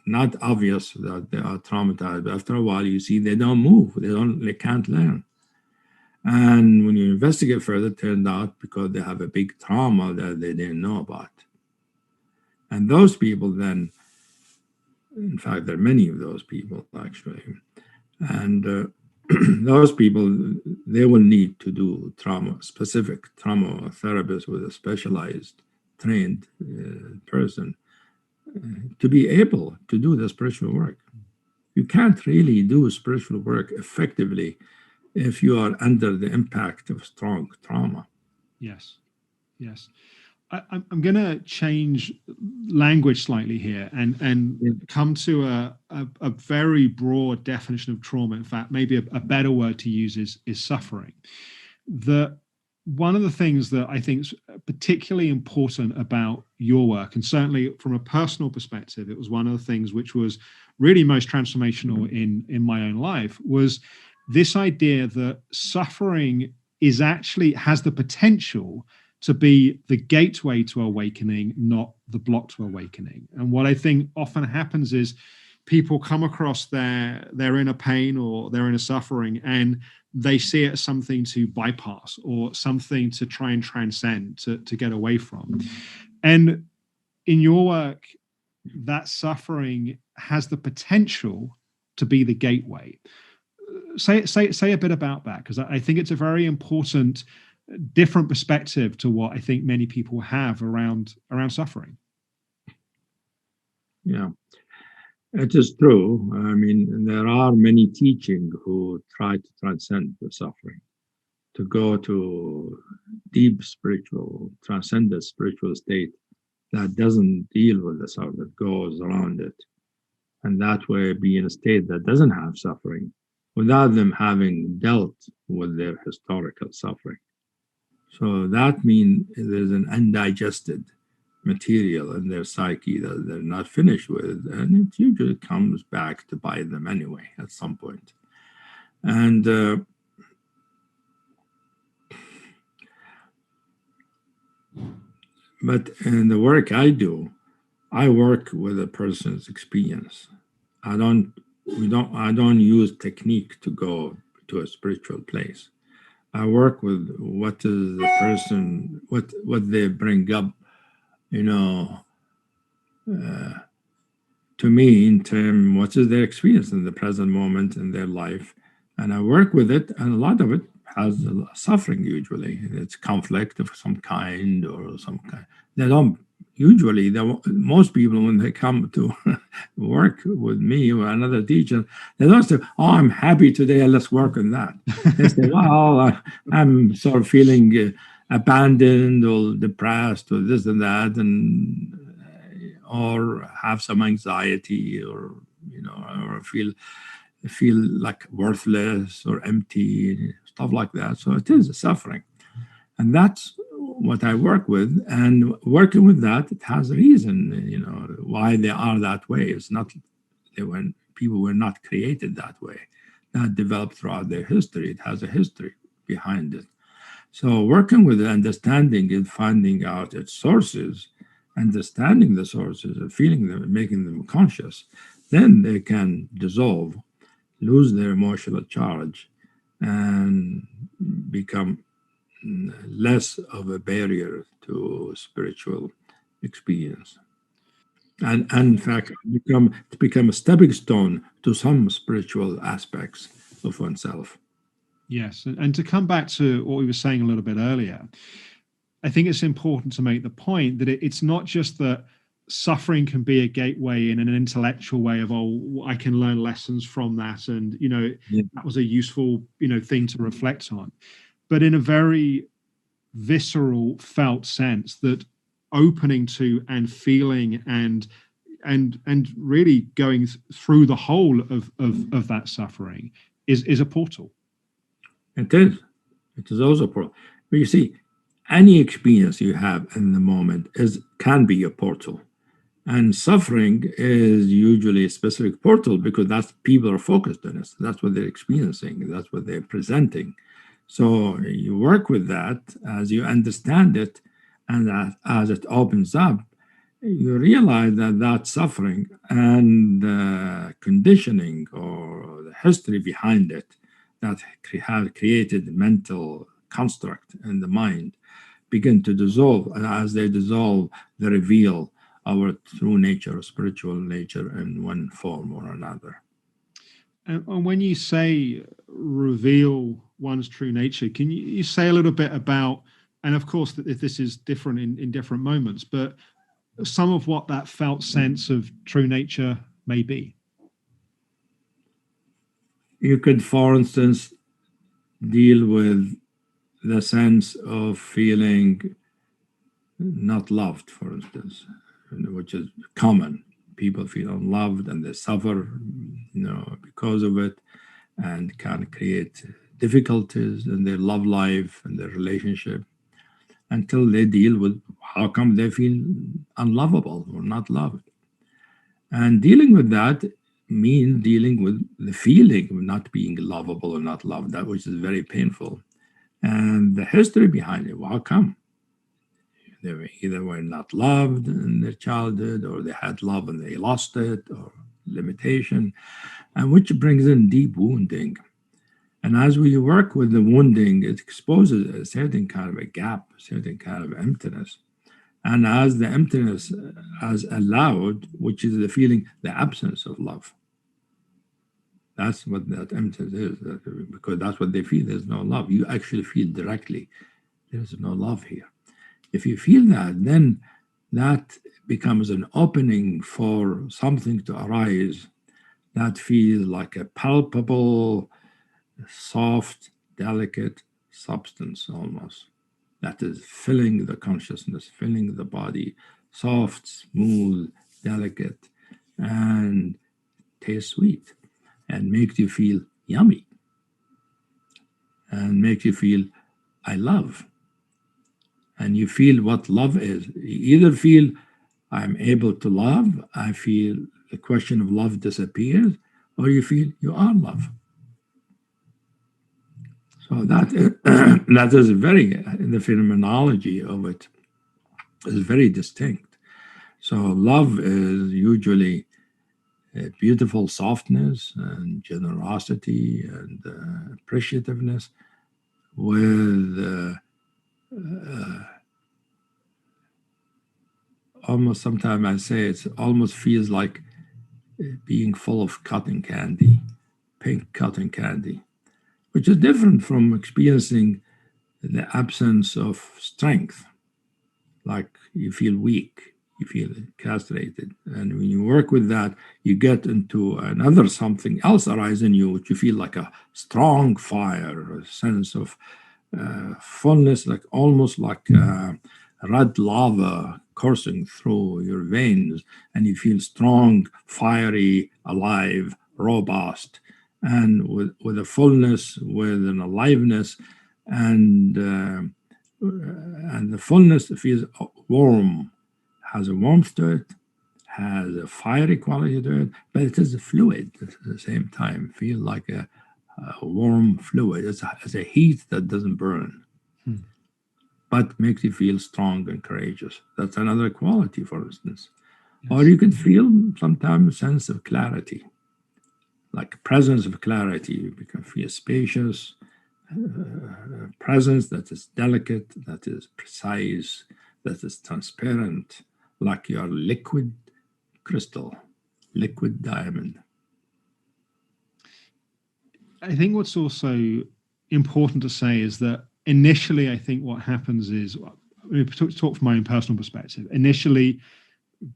not obvious that they are traumatized, but after a while you see they don't move, they can't learn. And when you investigate further, it turned out because they have a big trauma that they didn't know about. And those people then, in fact, there are many of those people actually, and those people, they will need to do specific trauma therapist with a specialized, trained person to be able to do the spiritual work. You can't really do spiritual work effectively if you are under the impact of strong trauma. Yes, yes. I'm going to change language slightly here and come to a very broad definition of trauma. In fact, maybe a better word to use is suffering. One of the things that I think is particularly important about your work, and certainly from a personal perspective, it was one of the things which was really most transformational in my own life, was this idea that suffering has the potential to be the gateway to awakening, not the block to awakening. And what I think often happens is people come across their inner pain or their inner suffering, and they see it as something to bypass or something to try and transcend, to get away from. And in your work, that suffering has the potential to be the gateway. Say a bit about that, because I think it's a very important, different perspective to what I think many people have around suffering. Yeah, it is true. I mean, there are many teachings who try to transcend the suffering, to go to deep spiritual, transcendent spiritual state that doesn't deal with the suffering, that goes around it. And that way be in a state that doesn't have suffering without them having dealt with their historical suffering. So that means there's an undigested material in their psyche that they're not finished with, and it usually comes back to bite them anyway at some point. And but in the work I do, I work with a person's experience. I don't use technique to go to a spiritual place. I work with what is the person, what they bring up, to me in terms what is their experience in the present moment in their life, and I work with it, and a lot of it has suffering. Usually, it's conflict of some kind or some kind. They don't. Usually, most people, when they come to work with me or another teacher, they don't say, "Oh, I'm happy today. Let's work on that." They say, "Well, I'm sort of feeling abandoned or depressed or this and that, and or have some anxiety, or or feel like worthless or empty, stuff like that." So it is a suffering, and that's what I work with. And working with that, it has a reason, why they are that way. It's not when people were not created that way. That developed throughout their history. It has a history behind it. So working with understanding and finding out its sources, understanding the sources and feeling them and making them conscious, then they can dissolve, lose their emotional charge, and become less of a barrier to spiritual experience, and in fact become a stepping stone to some spiritual aspects of oneself. Yes, and to come back to what we were saying a little bit earlier, I think it's important to make the point that it's not just that suffering can be a gateway in an intellectual way of, I can learn lessons from that, and that was a useful thing to reflect on, but in a very visceral, felt sense, that opening to and feeling and really going through the whole of that suffering is a portal. It is also a portal. But you see, any experience you have in the moment can be a portal. And suffering is usually a specific portal, because that's people are focused on it. That's what they're experiencing. That's what they're presenting. So you work with that as you understand it, and as it opens up, you realize that suffering and the conditioning or the history behind it that have created mental construct in the mind begin to dissolve. And as they dissolve, they reveal our true nature, spiritual nature, in one form or another. And when you say reveal one's true nature, can you say a little bit about, and of course if this is different in different moments, but some of what that felt sense of true nature may be? You could, for instance, deal with the sense of feeling not loved, for instance, which is common. People feel unloved and they suffer, because of it, and can create difficulties in their love life and their relationship until they deal with how come they feel unlovable or not loved. And dealing with that means dealing with the feeling of not being lovable or not loved, that which is very painful. And the history behind it. Well, how come? They were not loved in their childhood, or they had love and they lost it, or limitation, and which brings in deep wounding. And as we work with the wounding, it exposes a certain kind of a gap, a certain kind of emptiness. And as the emptiness is allowed, which is the feeling, the absence of love. That's what that emptiness is, because that's what they feel. There's no love. You actually feel directly, there's no love here. If you feel that, then that becomes an opening for something to arise that feels like a palpable, soft, delicate substance almost, that is filling the consciousness, filling the body, soft, smooth, delicate, and tastes sweet, and makes you feel yummy, and makes you feel, I love. And you feel what love is. You either feel, I'm able to love, I feel the question of love disappears, or you feel you are love. So that is very, the phenomenology of it is very distinct. So love is usually a beautiful softness and generosity and appreciativeness with almost, sometimes I say it almost feels like being full of cotton candy, pink cotton candy, which is different from experiencing the absence of strength, like you feel weak, you feel castrated. And when you work with that, you get into another something else arises in you, which you feel like a strong fire, a sense of fullness, like almost like red lava coursing through your veins, and you feel strong, fiery, alive, robust, and with a fullness, with an aliveness, and the fullness feels warm, has a warmth to it, has a fiery quality to it, but it is a fluid at the same time. Feel like a warm fluid. It's a heat that doesn't burn, but makes you feel strong and courageous. That's another quality, for instance. Yes. Or you can feel sometimes a sense of clarity, like presence of clarity. You can feel spacious, presence that is delicate, that is precise, that is transparent, like your liquid crystal, liquid diamond. I think what's also important to say is that initially, I think what happens is, to talk from my own personal perspective, initially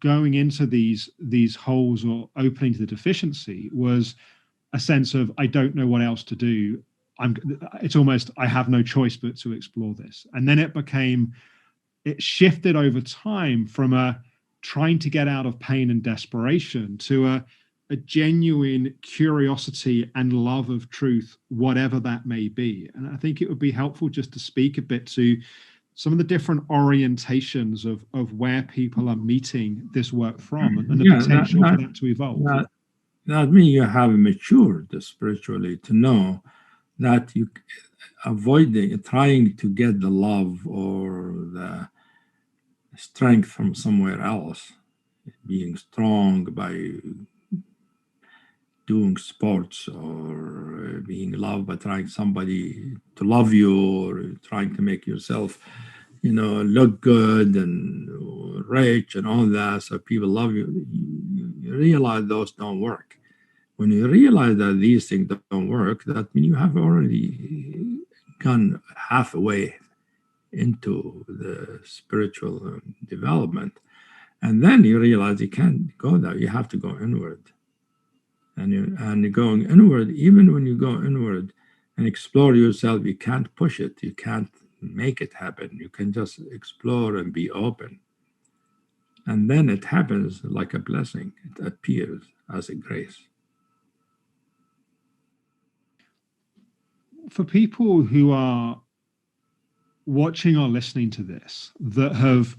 going into these holes or opening to the deficiency was a sense of, I don't know what else to do. It's almost, I have no choice but to explore this. And then it shifted over time from a trying to get out of pain and desperation to a genuine curiosity and love of truth, whatever that may be. And I think it would be helpful just to speak a bit to some of the different orientations of where people are meeting this work from and the potential for that to evolve. That means you have matured spiritually to know that you avoiding trying to get the love or the strength from somewhere else, being strong by doing sports or being loved by trying somebody to love you or trying to make yourself, look good and rich and all that so people love you. You realize those don't work. When you realize that these things don't work, that means you have already gone halfway into the spiritual development. And then you realize you can't go there. You have to go inward. And you're going inward, even when you go inward and explore yourself. You can't push it. You can't make it happen. You can just explore and be open. And then it happens like a blessing. It appears as a grace. For people who are watching or listening to this that have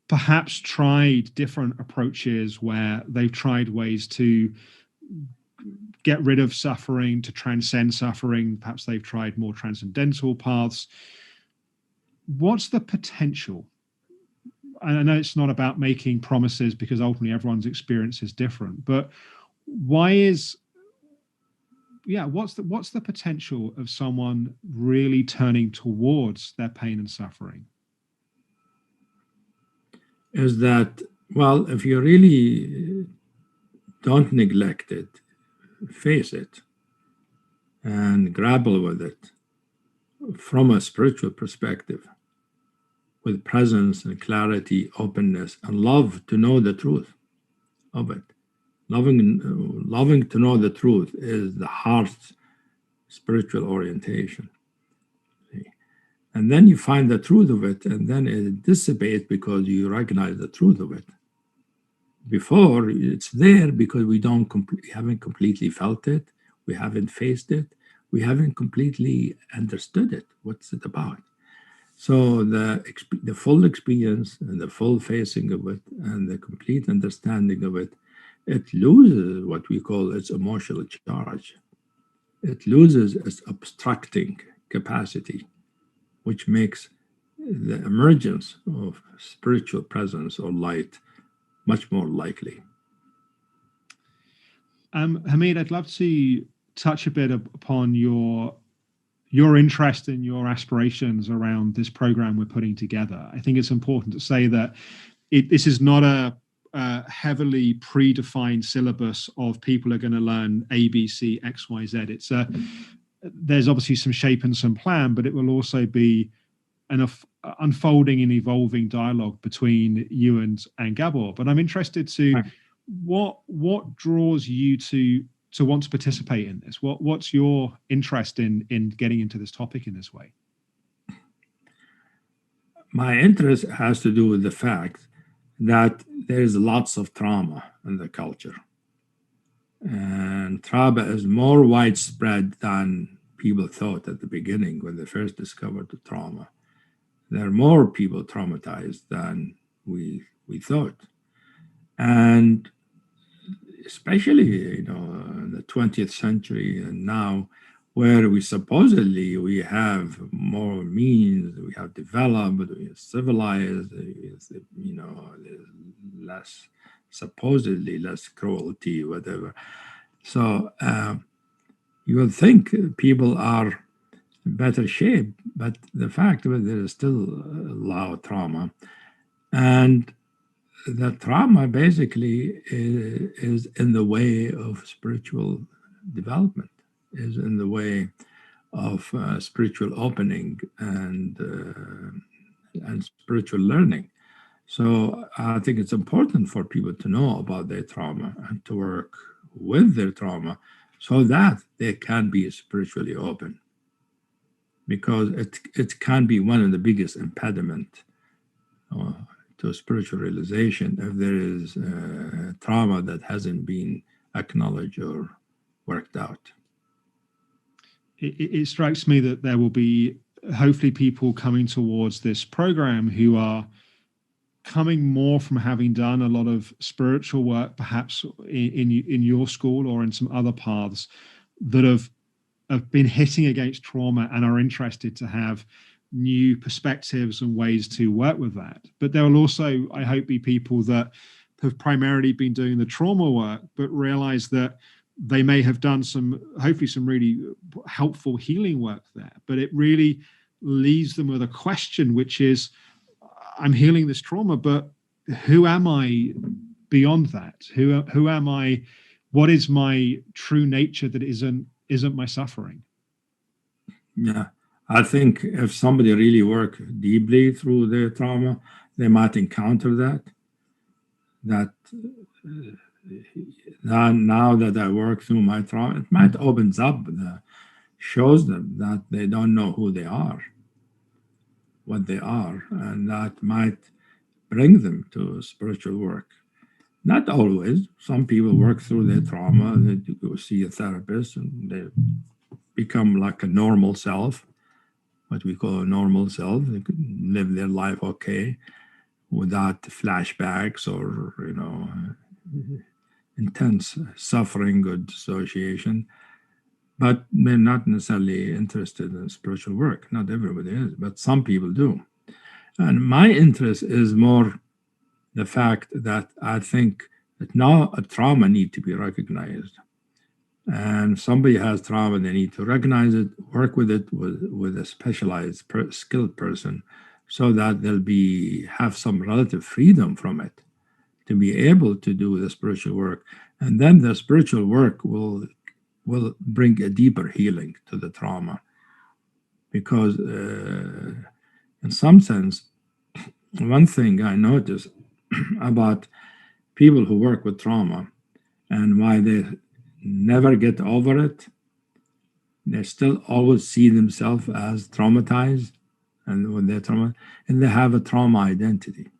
perhaps tried different approaches where they've tried ways to get rid of suffering, to transcend suffering, perhaps they've tried more transcendental paths, what's the potential? And I know it's not about making promises because ultimately everyone's experience is different, but what's the potential of someone really turning towards their pain and suffering? Is that, well, if you really don't neglect it, face it and grapple with it from a spiritual perspective, with presence and clarity, openness, and love to know the truth of it. Loving to know the truth is the heart's spiritual orientation. And then you find the truth of it, and then it dissipates because you recognize the truth of it. Before, it's there because we haven't completely felt it, we haven't faced it, we haven't completely understood it. What's it about? So the full experience and the full facing of it and the complete understanding of it, it loses what we call its emotional charge. It loses its obstructing capacity, which makes the emergence of spiritual presence or light much more likely. Hamid, I'd love to touch a bit upon your interest and your aspirations around this program we're putting together. I think it's important to say that this is not a heavily predefined syllabus of people are going to learn A, B, C, X, Y, Z. There's obviously some shape and some plan, but it will also be an unfolding and evolving dialogue between you and Gabor. But I'm interested to what draws you to want to participate in this? What's your interest in getting into this topic in this way? My interest has to do with the fact that there's lots of trauma in the culture. And trauma is more widespread than people thought at the beginning when they first discovered the trauma. There are more people traumatized than we thought. And especially, in the 20th century and now, where we have more means, we have developed, we are civilized, supposedly less cruelty, whatever. So you would think people are in better shape, but the fact that there is still a lot of trauma. And the trauma basically is in the way of spiritual development, is in the way of spiritual opening and spiritual learning. So I think it's important for people to know about their trauma and to work with their trauma so that they can be spiritually open, because it can be one of the biggest impediments to spiritual realization if there is trauma that hasn't been acknowledged or worked out. It strikes me that there will be hopefully people coming towards this program who are coming more from having done a lot of spiritual work, perhaps in your school or in some other paths, that have been hitting against trauma and are interested to have new perspectives and ways to work with that. But there will also, I hope, be people that have primarily been doing the trauma work, but realize that they may have done hopefully some really helpful healing work there. But it really leaves them with a question, which is, I'm healing this trauma, but who am I beyond that? Who am I? What is my true nature that isn't my suffering? Yeah. I think if somebody really work deeply through their trauma, they might encounter that now that I work through my trauma, it might opens up shows them that they don't know who they are, what they are, and that might bring them to spiritual work. Not always. Some people work through their trauma, and they go see a therapist, and they become like a normal self, what we call a normal self. They can live their life okay without flashbacks or, intense suffering or dissociation. But they're not necessarily interested in spiritual work. Not everybody is, but some people do. And my interest is more the fact that I think that now a trauma needs to be recognized. And if somebody has trauma, they need to recognize it, work with it with a specialized, skilled person, so that they'll have some relative freedom from it to be able to do the spiritual work. And then the spiritual work will bring a deeper healing to the trauma. Because in some sense, one thing I noticed about people who work with trauma and why they never get over it, they still always see themselves as traumatized, and when they're traumatized, and they have a trauma identity.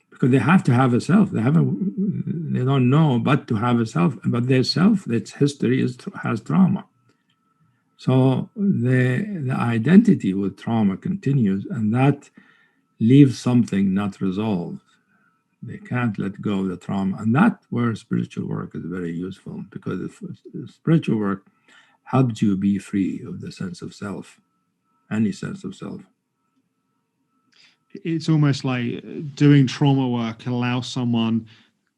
Because they have to have a self. They don't know but to have a self, but their self, its history has trauma. So the identity with trauma continues, and that leaves something not resolved. They can't let go of the trauma. And that's where spiritual work is very useful, because spiritual work helps you be free of the sense of self, any sense of self. It's almost like doing trauma work allows someone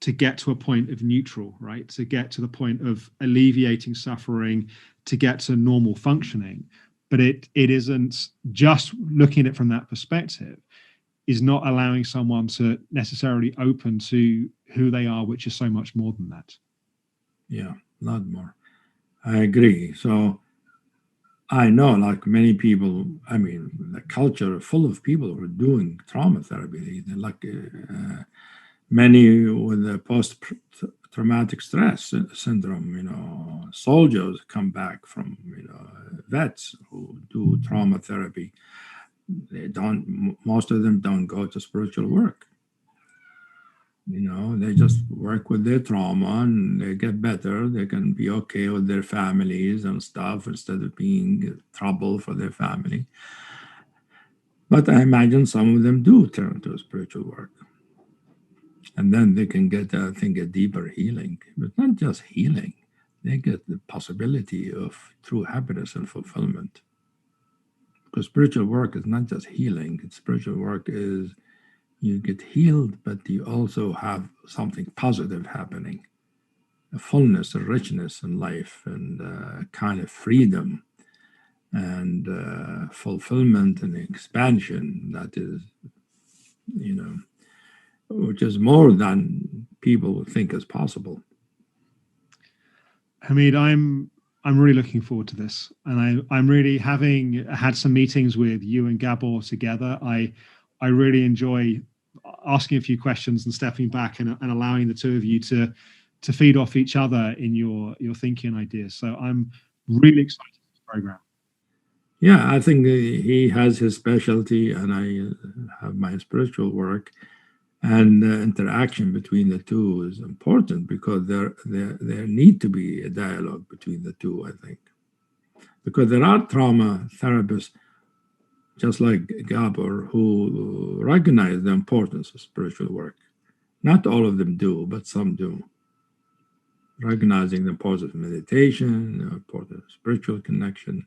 to get to a point of neutral, right? To get to the point of alleviating suffering, to get to normal functioning. But it isn't just looking at it from that perspective, is not allowing someone to necessarily open to who they are, which is so much more than that. Yeah, a lot more. I agree. So I know, like many people, I mean, the culture full of people who are doing trauma therapy. They're like many with the post-traumatic stress syndrome, soldiers come back from, vets who do trauma therapy. Most of them don't go to spiritual work. They just work with their trauma and they get better. They can be okay with their families and stuff instead of being trouble for their family. But I imagine some of them do turn to spiritual work. And then they can get, I think, a deeper healing. But not just healing. They get the possibility of true happiness and fulfillment. Because spiritual work is not just healing. Spiritual work is you get healed, but you also have something positive happening, a fullness, a richness in life, and a kind of freedom and fulfillment and expansion that is, which is more than people think is possible. Hamid, I'm really looking forward to this, and I'm really, having had some meetings with you and Gabor together, I really enjoy asking a few questions and stepping back and allowing the two of you to feed off each other in your thinking and ideas. So I'm really excited for this program. Yeah, I think he has his specialty and I have my spiritual work, and the interaction between the two is important because there need to be a dialogue between the two, I think. Because there are trauma therapists, just like Gabor, who recognize the importance of spiritual work. Not all of them do, but some do. Recognizing the importance of meditation, the importance of spiritual connection.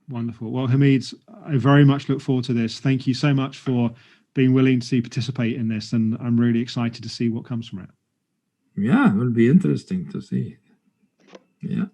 Wonderful. Well, Hamid, I very much look forward to this. Thank you so much for being willing to participate in this, and I'm really excited to see what comes from it. Yeah, it will be interesting to see. Yeah.